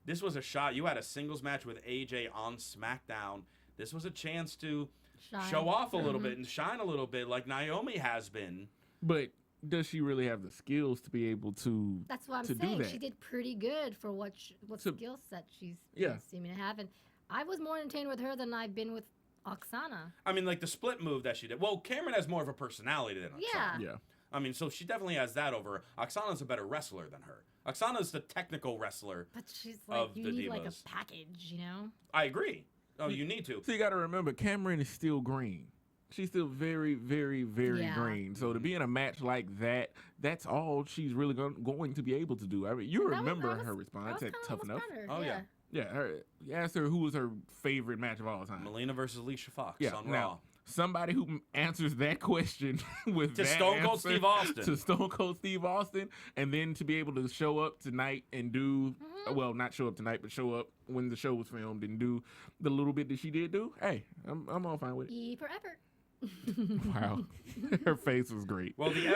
this was a shot. You had a singles match with AJ on SmackDown. This was a chance to Shine. show off a little bit and shine a little bit, like Naomi has been. But does she really have the skills to be able to? That's what I'm to do saying. that? She did pretty good for what So- skill set she's Yeah. seeming to have. And I was more entertained with her than I've been with Oksana. I mean, like the split move that she did. Well, Cameron has more of a personality than Oksana. Yeah. Yeah. I mean, so she definitely has that over her. Oksana's a better wrestler than her. Oksana's the technical wrestler. But she's like, Of you the need like a divas. package, you know? I agree. Oh, you need to. So you got to remember, Cameron is still green. She's still very, very, very Yeah. green. So to be in a match like that, that's all she's really going to be able to do. I mean, you That was- remember I was- her I response was at kinda Tough almost Enough? proud of her, Oh, yeah. Yeah, you asked her who was her favorite match of all time. Melina versus Alicia Fox Yeah, on Raw. now somebody who answers that question with To that Stone Cold answer Steve Austin. to Stone Cold Steve Austin, and then to be able to show up tonight and do well, not show up tonight, but show up when the show was filmed and do the little bit that she did do. Hey, I'm all fine with it. E for effort. Wow, her face was great. Well, the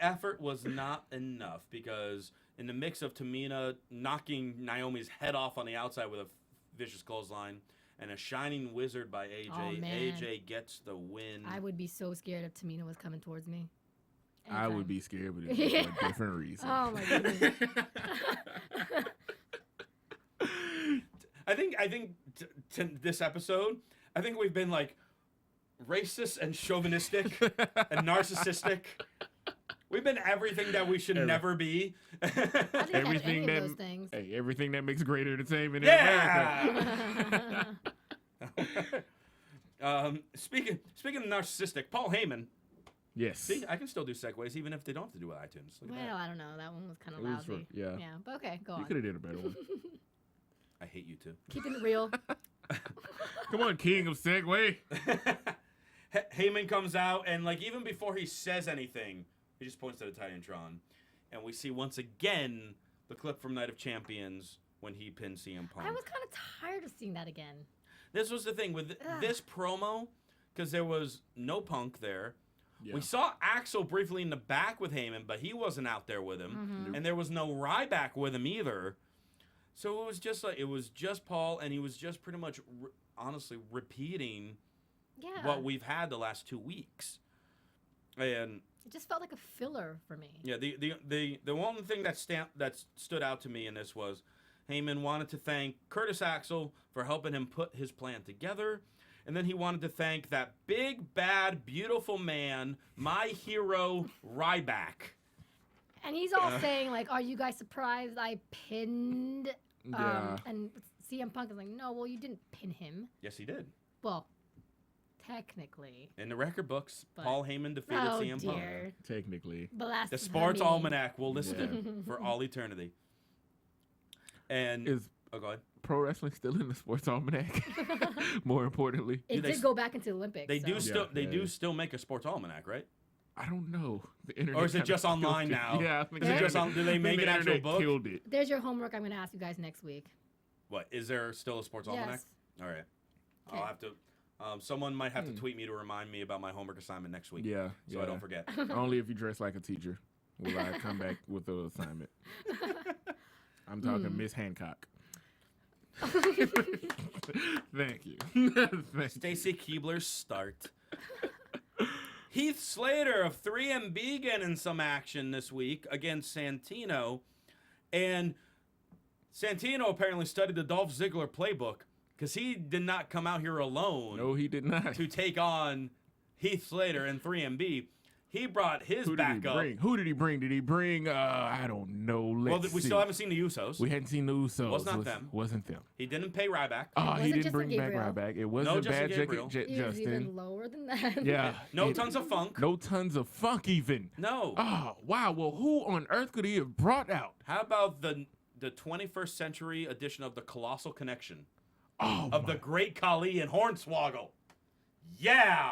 effort was not enough because in the mix of Tamina knocking Naomi's head off on the outside with a vicious clothesline and a shining wizard by AJ, Oh, man. AJ gets the win. I would be so scared if Tamina was coming towards me. I Anytime. would be scared, but it's for a different reason. Oh my goodness. I think this episode, I think we've been like racist and chauvinistic and narcissistic. We've been everything that we should never be. I didn't catch Everything any that of those things. hey, everything that makes great entertainment in Yeah. America. Speaking of narcissistic, Paul Heyman. Yes. See, I can still do segues even if they don't have to do with iTunes. Look at Well, I don't know. That one was kind of It was lousy. yeah. Yeah, but okay, go You on. could have did a better one. that. I hate you too. Keeping it real. Come on, King of Segway. Heyman comes out and like even before he says anything, he just points to the Titantron, and we see once again the clip from Night of Champions when he pinned CM Punk. I was kind of tired of seeing that again. This was the thing with this promo, because there was no Punk there. Yeah. We saw Axel briefly in the back with Heyman, but he wasn't out there with him, and there was no Ryback with him either. So it was just like it was just Paul, and he was just pretty much honestly repeating Yeah. what we've had the last 2 weeks. And It just felt like a filler for me. yeah, the one thing that stood out to me in this was Heyman wanted to thank Curtis Axel for helping him put his plan together, and then he wanted to thank that big, bad, beautiful man, my hero, Ryback. And he's all saying like, "Are you guys surprised I pinned?" Yeah. And CM Punk is like, no, well, you didn't pin him. Yes, he did. Well, technically. In the record books, But- Paul Heyman defeated Oh, CM Punk. dear. Technically. Blasphemy. The Sports Almanac will list it for all eternity. And Is oh, go ahead. pro wrestling still in the sports almanac? More importantly, It they did go back into the Olympics. They so. do still Yeah, yeah. do still make a Sports Almanac, right? I don't know. The internet Or is it kinda just online killed it. now? Yeah, I think Is it the just on? Do they I think make the an actual internet book? Killed it. There's your homework I'm going to ask you guys next week. What is there still a Sports Almanac? Yes. All right. Okay. I'll have to. Someone might have to tweet me to remind me about my homework assignment next week. Yeah, So I don't forget. Only if you dress like a teacher will I come back with the assignment. I'm talking Miss Hancock. Thank you. Thank Stacy Keebler's start. Heath Slater of 3MB getting some action this week against Santino. And Santino apparently studied the Dolph Ziggler playbook because he did not come out here alone No, he did not. to take on Heath Slater and 3MB. He brought his Who did he backup. bring? Who did he bring? Did he bring? I don't know. Well, Let's we see. still haven't seen the Usos. We hadn't seen the Usos. Was not them. Wasn't them. He didn't pay Ryback. Oh, he wasn't didn't Justin bring Gabriel. back Ryback. It wasn't Justin bad Gabriel. Jacket He was Justin. even lower than that. Yeah. No tons of funk. No tons of funk even. No. Oh, wow. Well, who on earth could he have brought out? How about the 21st century edition of the Colossal Connection Oh, of the Great Khali and Hornswoggle? Yeah.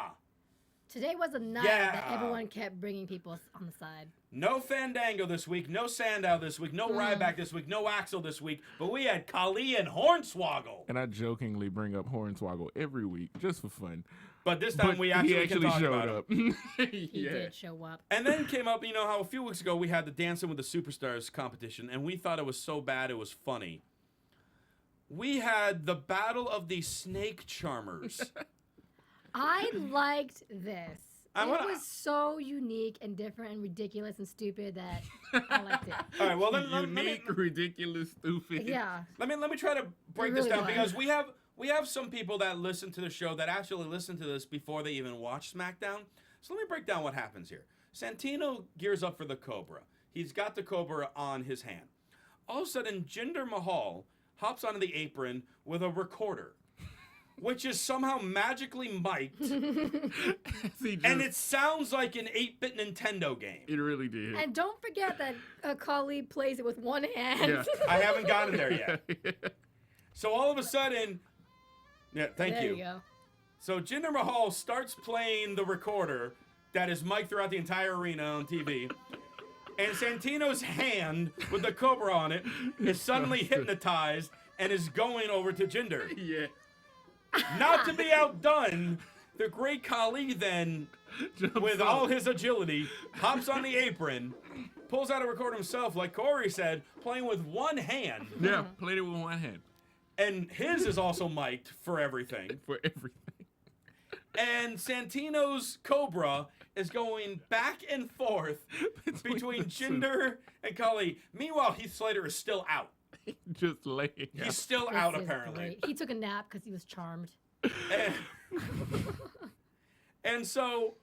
Today was a night Yeah. that everyone kept bringing people on the side. No Fandango this week, no Sandow this week, no Ryback this week, no Axel this week, but we had Khali and Hornswoggle. and I jokingly bring up Hornswoggle every week just for fun. But this time But we he actually can talk showed about it. up. He yeah. did show up. And then came up, you know how a few weeks ago we had the Dancing with the Superstars competition, and we thought it was so bad it was funny. We had the Battle of the Snake Charmers. I liked this. I'm It gonna- was so unique and different and ridiculous and stupid that I liked it. All right, well, let me, Unique, ridiculous, stupid. Yeah. Let me try to break really this down was. because we have some people that listen to the show that actually listen to this before they even watch SmackDown. So let me break down what happens here. Santino gears up for the Cobra. He's got the Cobra on his hand. All of a sudden, Jinder Mahal hops onto the apron with a recorder, which is somehow magically mic'd, and it sounds like an 8-bit Nintendo game. It really did. And don't forget that Khali plays it with one hand. Yeah. I haven't gotten there yet. So all of a sudden, yeah, thank There you. you go. So Jinder Mahal starts playing the recorder that is mic'd throughout the entire arena on TV. And Santino's hand with the Cobra on it is suddenly hypnotized and is going over to Jinder. Yeah. Not to be outdone, the great Khali then, Jumps with up. all his agility, hops on the apron, pulls out a recorder himself, like Kaori said, playing with one hand. Yeah, played it with one hand And his is also mic'd for everything. for everything. And Santino's Cobra is going back and forth between the two. Jinder and Khali. Meanwhile, Heath Slater is still out. Just laying He's out. still This out, is apparently. great. He took a nap because he was charmed. And, and so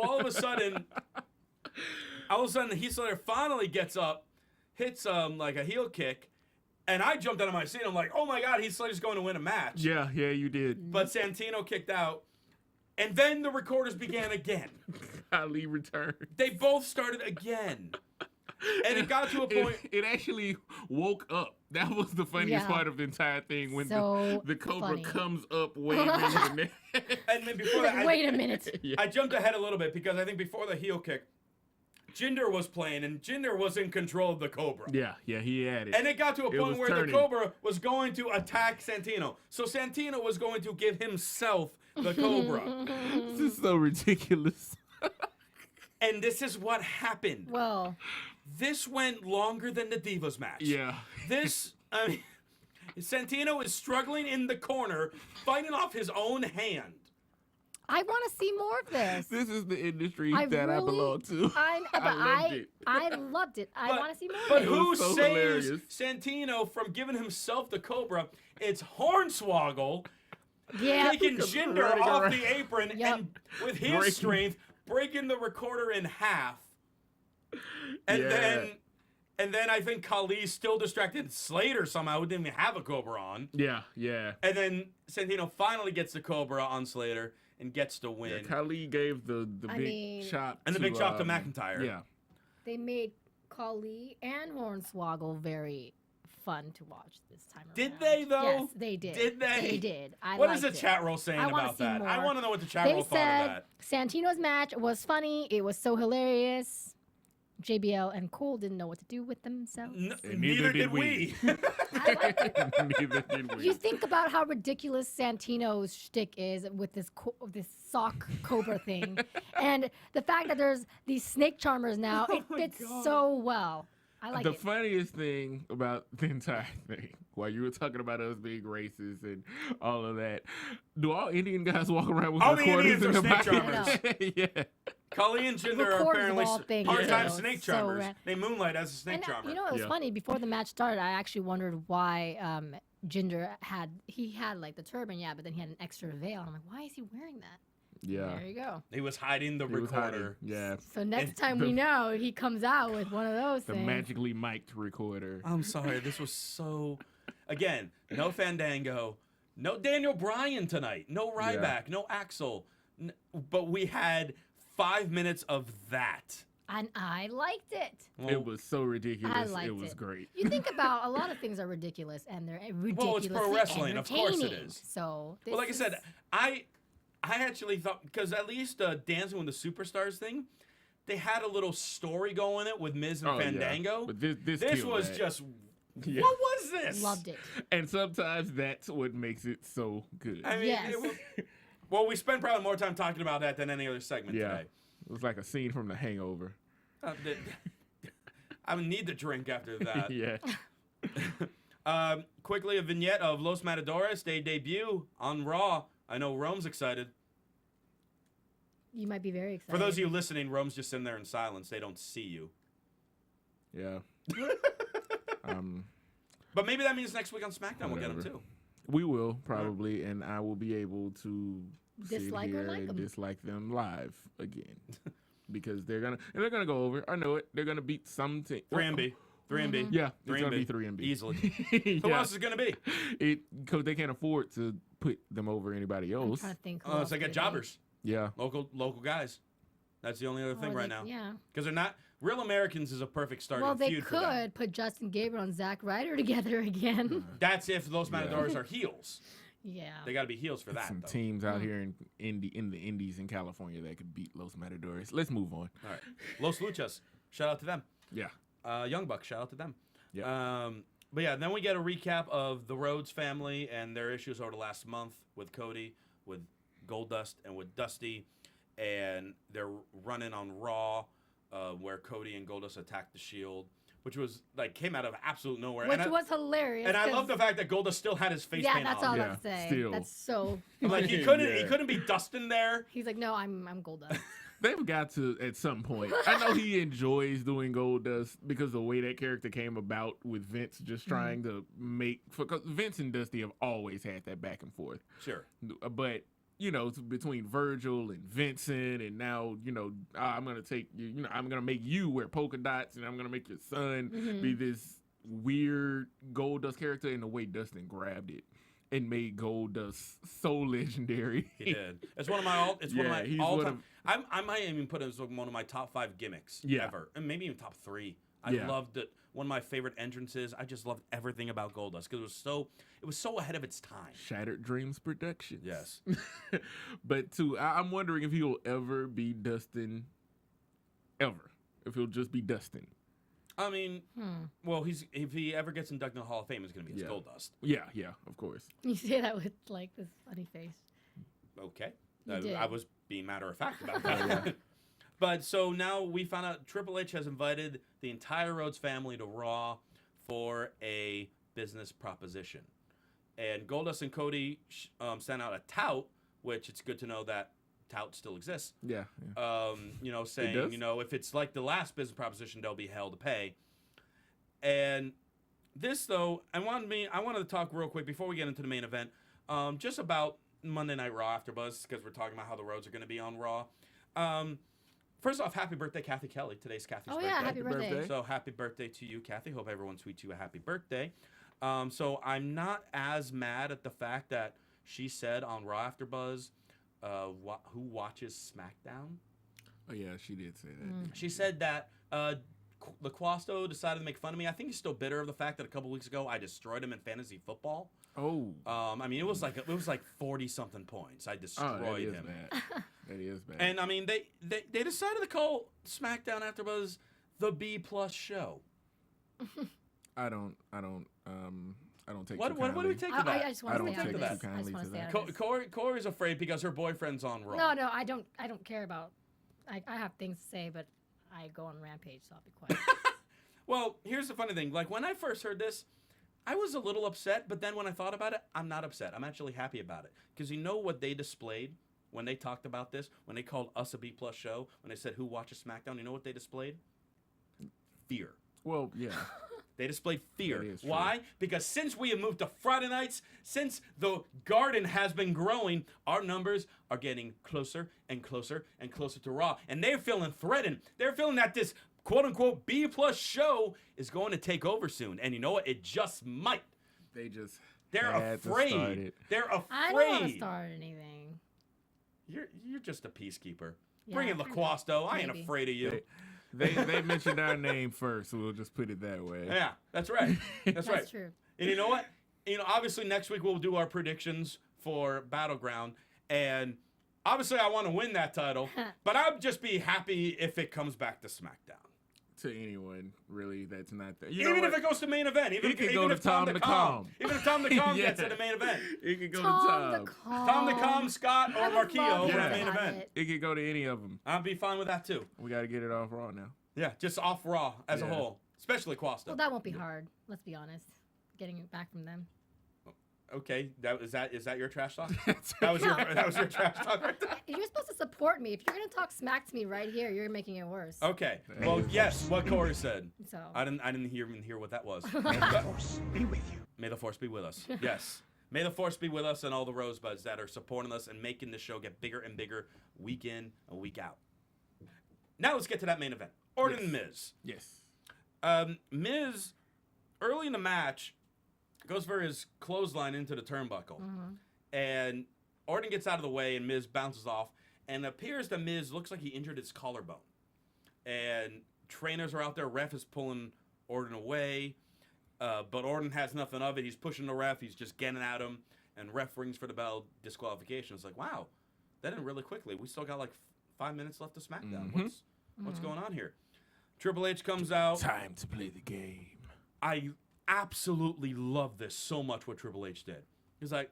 all of a sudden, Heath Slater finally gets up, hits like a heel kick, and I jumped out of my seat. I'm like, oh my God, Heath Slater's going to win a match. Yeah, you did. But Santino kicked out, and then the recorders began again. Ali returned. They both started again. And it got to a point. It actually woke up. That was the funniest Yeah. part of the entire thing when So the Cobra funny. comes up waving. And And then before that, Wait a minute. I jumped ahead a little bit because I think before the heel kick, Jinder was playing and Jinder was in control of the Cobra. yeah, he had it. And it got to a It point was where turning. the Cobra was going to attack Santino. So Santino was going to give himself the Cobra. This is so ridiculous. And this is what happened. Well, This went longer than the Divas match. Yeah. This, I mean, Santino is struggling in the corner, fighting off his own hand. I want to see more of this. This is the industry I that I really- belong to. I I loved it. loved it. I But- want to see more But of it. It who was so saves hilarious. Santino from giving himself the Cobra? It's Hornswoggle Yeah. taking Because Jinder running off around. the apron Yep. and with his Breaking. strength breaking the recorder in half. And Yeah. then And then I think Khali still distracted Slater somehow, who didn't even have a Cobra on. Yeah. And then Santino finally gets the Cobra on Slater and gets the win. Yeah, Khali gave the big chop And the big chop to McIntyre. Yeah. They made Khali and Hornswoggle very fun to watch this time around. Did they, though? Yes, they did. Did they? They did. What is the chat roll saying I wanna about see that? more. I want to know what the chat They roll thought of that. said Santino's match was funny. It was so hilarious. JBL and Cole didn't know what to do with themselves. And Neither did we. I liked it. Neither did we. You think about how ridiculous Santino's shtick is with this sock cobra thing, and the fact that there's these snake charmers now, it fits so well. I like the it. funniest thing about the entire thing, while you were talking about us being racist and all of that, do all Indian guys walk around with All the recorders Indians in are their snake pockets? Yeah. Khali and Jinder are Recorders of apparently all things, part-time you know, snake it's so charmers. rad. They moonlight as a snake And charmer. you know, it was Yeah. funny. Before the match started, I actually wondered why Jinder had like the turban, yeah, but then he had an extra veil. I'm like, why is he wearing that? Yeah. There you go. He was hiding the He was hiding. recorder. Yeah. So next And time we know, he comes out with one of those The things. magically mic'd recorder. I'm sorry, this was so... Again, no Fandango, no Daniel Bryan tonight, no Ryback, no Axel, but we had 5 minutes of that. And I liked it. It was so ridiculous. I liked It was it. great. You think about a lot of things are ridiculous, and they're Well, it's ridiculously pro wrestling, of course it entertaining. is. So Well, like I said, I actually thought, because at least Dancing with the Superstars thing, they had a little story going it with Miz and Oh, yeah. Fandango. But this This was that. just, Yeah. what was this? loved it. And sometimes that's what makes it so good. I mean, Yes. well, we spent probably more time talking about that than any other segment Yeah. today. It was like a scene from The Hangover. I need the drink after that. Yeah. Quickly, a vignette of Los Matadores. They debut on Raw. I know Rome's excited. You might be very excited. For those of you listening, Rome's just in there in silence. They don't see you. Yeah. But maybe that means next week on SmackDown we'll get him Whatever. too. We will probably, and I will be able to Dislike sit or here like and 'em. dislike them live again because they're gonna go over. I know it. They're gonna beat some team. 3MB. 3MB. Yeah, it's 3MB. gonna be 3MB Easily. yeah. Who else is going to be? Because they can't afford to put them over anybody I'm else. trying to think. who Oh, else so they got could it be? jobbers. Yeah. Local guys. That's the only other thing Or right they- now. Yeah. Because they're not... Real Americans is a perfect starting Well, they feud for them. could put Justin Gabriel and Zack Ryder together again. That's if Los Matadores are heels. yeah. They got to be heels for that, Some though. teams out Hmm. here in the Indies in California that could beat Los Matadores. Let's move on. All right. Los Luchas. Shout out to them. Yeah. Young Bucks. Shout out to them. Yeah. But yeah, then we get a recap of the Rhodes family and their issues over the last month with Cody, with Goldust, and with Dusty. And they're running on Raw, where Cody and Goldust attacked the Shield, which was like came out of absolute nowhere. Which and was hilarious. and I 'cause- love the fact that Goldust still had his face Yeah, paint that's on. all Yeah, I'm saying. still. That's so. I'm like he Yeah. couldn't be Dustin there. He's like, no, I'm Goldust. They've got to at some point. I know he enjoys doing Goldust because the way that character came about with Vince just trying to make. Because Vince and Dusty have always had that back and forth. Sure. But you know, it's between Virgil and Vincent, and now I'm gonna take you. I'm gonna make you wear polka dots, and I'm gonna make your son be this weird Goldust character. And the way Dustin grabbed it and made Goldust so legendary. He did. It's one of my all. It's one of he's my all one time. I might even put it as one of my top 5 gimmicks ever, and maybe even top 3. I Yeah. loved it. One of my favorite entrances. I just loved everything about Goldust because it was so ahead of its time. Shattered Dreams Productions. Yes. But I'm wondering if he'll ever be Dustin. Ever. If he'll just be Dustin. I mean, well, if he ever gets inducted in the Hall of Fame, it's going to be as Yeah. Goldust. Yeah, of course. You say that with like this funny face. Okay. You did. I was being matter of fact about that. But so now we found out Triple H has invited the entire Rhodes family to Raw for a business proposition. And Goldust and Cody sent out a tout, which it's good to know that tout still exists. Yeah. Saying, does? if it's like the last business proposition, they'll be hell to pay. And this, though, I wanted to talk real quick before we get into the main event, just about Monday Night Raw AfterBuzz, because we're talking about how the Rhodes are going to be on Raw. First off, happy birthday, Kathy Kelly. Today's Kathy's Oh birthday. yeah, happy birthday. So happy birthday to you, Kathy. Hope everyone tweets you a happy birthday. So I'm not as mad at the fact that she said on Raw AfterBuzz, who watches SmackDown? Oh yeah, she did say that. She said that LaQuasto decided to make fun of me. I think he's still bitter of the fact that a couple weeks ago I destroyed him in fantasy football. Oh. I mean, it was like 40-something points. I destroyed him. Bad. That is bad. And I mean, they decided to call SmackDown AfterBuzz the B+ show. I don't take What too do we kindly. take to that? I just want to don't stay out take of too this. I kindly just want to to stay that. out of this. Corey's afraid because her boyfriend's on Raw. No, I don't care about. I have things to say, but I go on rampage, so I'll be quiet. Well, here's the funny thing. Like, when I first heard this, I was a little upset, but then when I thought about it, I'm not upset. I'm actually happy about it. Because you know what they displayed when they talked about this? When they called us a B+ show, when they said who watches SmackDown, you know what they displayed? Fear. Well, yeah. They displayed fear. That is true. Why? Because since we have moved to Friday nights, since the garden has been growing, our numbers are getting closer and closer and closer to Raw. And they're feeling threatened. They're feeling that this quote-unquote B+ show is going to take over soon. And you know what? It just might. They're had to start afraid. it. They're afraid. I don't want to start anything. You're just a peacekeeper. Yeah, Bring in LaQuasto. I ain't maybe. afraid of you. They mentioned our name first, so we'll just put it that way. Yeah, that's right. That's right. That's true. And you know what? Obviously next week we'll do our predictions for Battleground, and obviously I want to win that title, but I'd just be happy if it comes back to SmackDown. To anyone, really, that's not there. Even if it goes to main event, even It could if go to Tom Tom the the Com, Com. even if Tom the Com Yeah. gets to the main event, It could go Tom to the Tom. Tom the Com, Com. Scott, or I would Marquillo love for to the main have event. it. It could go to any of them. I'd be fine with that too. We got to get it off Raw now. Yeah, just off Raw as a Yeah. whole, especially Quasta. Well, that won't be hard. Let's be honest. Getting it back from them. Okay, is that your trash talk? that was your trash talk right there. You're supposed to support me. If you're gonna talk smack to me right here, you're making it worse. Okay. Well, yes, what Corey said. So. I didn't even hear what that was. May the force be with you. May the force be with us. Yes. May the force be with us and all the Rosebuds that are supporting us and making the show get bigger and bigger week in and week out. Now let's get to that main event. Orton and Miz. Yes. Miz, early in the match, goes for his clothesline into the turnbuckle. And Orton gets out of the way and Miz bounces off. And it appears that Miz looks like he injured his collarbone. And trainers are out there. Ref is pulling Orton away. But Orton has nothing of it. He's pushing the ref. He's just getting at him. And ref rings for the bell. Disqualification. It's like, wow, that ended really quickly. We still got like 5 minutes left of SmackDown. What's going on here? Triple H comes out. Time to play the game. I absolutely love this so much what Triple H did. He's like,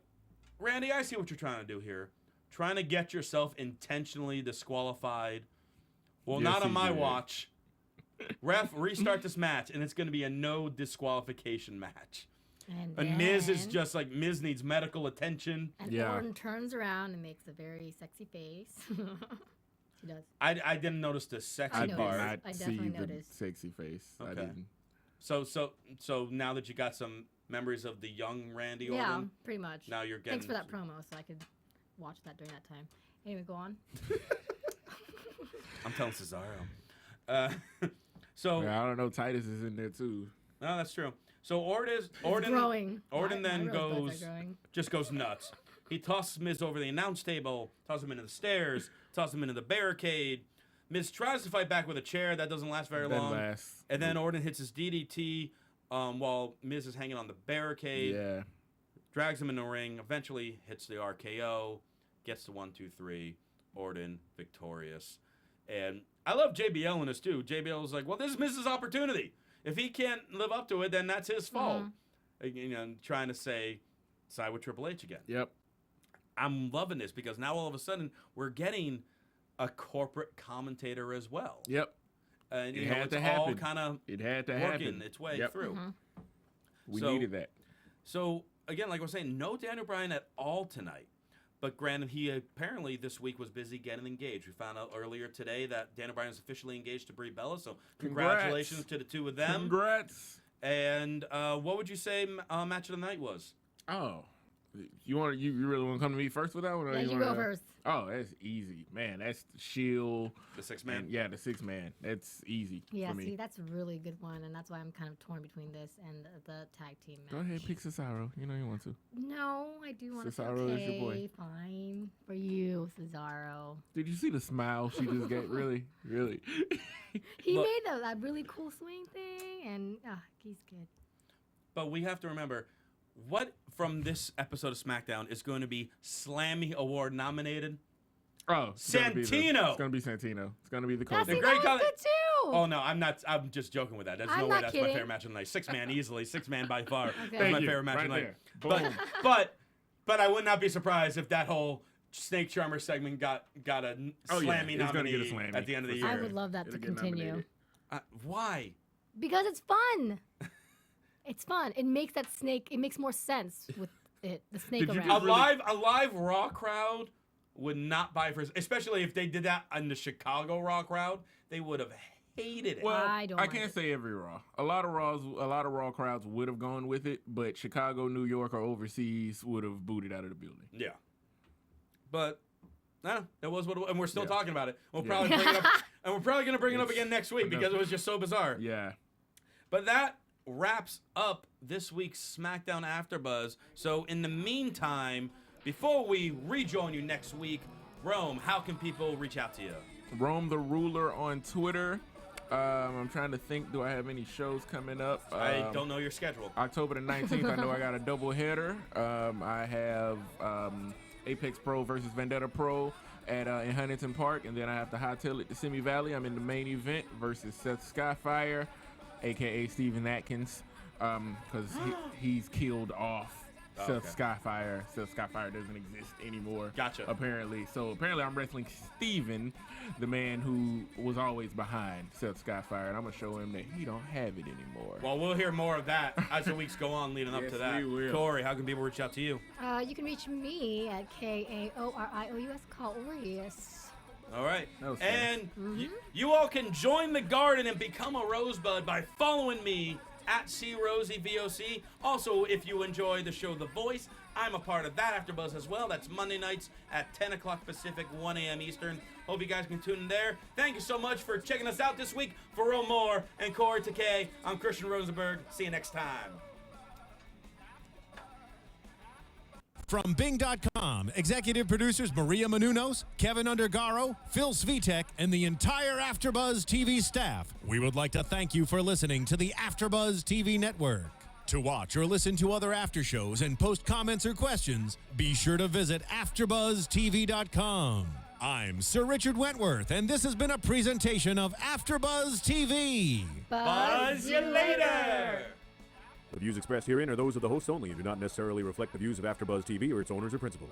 Randy, I see what you're trying to do here. Trying to get yourself intentionally disqualified. Well, Yes, not on he my did. watch. Ref, restart this match, and it's going to be a no disqualification match. And Miz is then- just like, Miz needs medical attention. And Yeah. Orton turns around and makes a very sexy face. He does. I didn't notice the sexy I I did noticed. part. not I see definitely the noticed. sexy face. I Okay. didn't. So now that you got some memories of the young Randy Yeah, Orton, pretty much. now you're getting... Thanks for that promo, so I could watch that during that time. Anyway, go on. I'm telling Cesaro. So... Yeah, I don't know. Titus is in there too. No, that's true. So Orton Growing. Orton My then rosebuds are growing. just goes nuts. He tosses Miz over the announce table, tosses him into the stairs, tosses him into the barricade. Miz tries to fight back with a chair. That doesn't last very long. And then Orton hits his DDT while Miz is hanging on the barricade. Yeah. Drags him in the ring. Eventually hits the RKO. Gets the 1, 2, 3. Orton victorious. And I love JBL in this too. JBL is like, well, this is Miz's opportunity. If he can't live up to it, then that's his fault. Trying to side with Triple H again. Yep. I'm loving this because now all of a sudden we're getting a corporate commentator as well. Yep. And It had it's to all happen. kind of It had to working happen. its way Yep. through. We So- needed that. So again, like I was saying, no Daniel Bryan at all tonight. But granted, he apparently this week was busy getting engaged. We found out earlier today that Daniel Bryan is officially engaged to Brie Bella. So congratulations to the two of them. Congrats. And what would you say match of the night was? Oh, You really want to come to me first with that one? Or Yeah, you wanna, go first. Oh, that's easy, man. That's the Shield. The 6-man. Yeah, the 6-man. That's easy Yeah, for me. see, that's a really good one, and that's why I'm kind of torn between this and the tag team match. Go ahead, pick Cesaro. You know you want to. No, I do want to. Cesaro Okay, is your boy. fine for you, Cesaro. Did you see the smile she just got? Really, really. He Look- made that really cool swing thing, and he's good. But we have to remember, what from this episode of SmackDown is going to be Slammy Award nominated? Oh, Santino. It's gonna be Santino. It's gonna be the That's Kobe. great that color- was good too. Oh no, I'm not. I'm just joking with that. There's I'm no way not that's my kidding. favorite match of the night. 6-man easily. 6-man by far. Okay. That's Thank my you. favorite match Right of the night. there. Boom. But I would not be surprised if that whole Snake Charmer segment got a Oh, yeah. Slammy It's gonna nominee get a Slammy, at the end of the for year. I would love that to It'll get continue nominated. Why? because it's fun. It's fun. It makes that snake. It makes more sense with it. The snake Did you around. just A live Raw crowd would not buy for, especially if they did that in the Chicago Raw crowd. They would have hated it. Well, I don't like can't it. say every Raw. A lot of Raw crowds would have gone with it, but Chicago, New York, or overseas would have booted out of the building. Yeah. But no, that was what it was, and we're still Yeah. talking about it. We'll Yeah. probably bring it up, and we're probably going to bring it up again next week because it was just so bizarre. Yeah. But that wraps up this week's SmackDown AfterBuzz. So in the meantime, before we rejoin you next week, Rome, how can people reach out to you? Rome the Ruler on Twitter. I'm trying to think, do I have any shows coming up? I don't know your schedule. October the 19th, I know I got a double header. I have Apex Pro versus Vendetta Pro in Huntington Park, and then I have to hightail it to Simi Valley. I'm in the main event versus Seth Skyfire, a.k.a. Steven Atkins, because he's killed off Seth Skyfire. Seth Skyfire doesn't exist anymore. Gotcha. Apparently. So apparently I'm wrestling Steven, the man who was always behind Seth Skyfire, and I'm going to show him that he don't have it anymore. Well, we'll hear more of that as the weeks go on leading up Yes, to that. we will. Kaori, how can people reach out to you? You can reach me at KAORIOUS Kaorius. All right. That was fun. And you all can join the garden and become a Rosebud by following me at CRosieVOC. Also, if you enjoy the show The Voice, I'm a part of that AfterBuzz as well. That's Monday nights at 10 o'clock Pacific, 1 a.m. Eastern. Hope you guys can tune in there. Thank you so much for checking us out this week. For Ro Moore and Corey Takee, I'm Christian Rosenberg. See you next time. From Bing.com, executive producers Maria Menounos, Kevin Undergaro, Phil Svitek, and the entire AfterBuzz TV staff, we would like to thank you for listening to the AfterBuzz TV network. To watch or listen to other after shows and post comments or questions, be sure to visit AfterBuzzTV.com. I'm Sir Richard Wentworth, and this has been a presentation of AfterBuzz TV. Buzz you later! The views expressed herein are those of the hosts only and do not necessarily reflect the views of AfterBuzz TV or its owners or principals.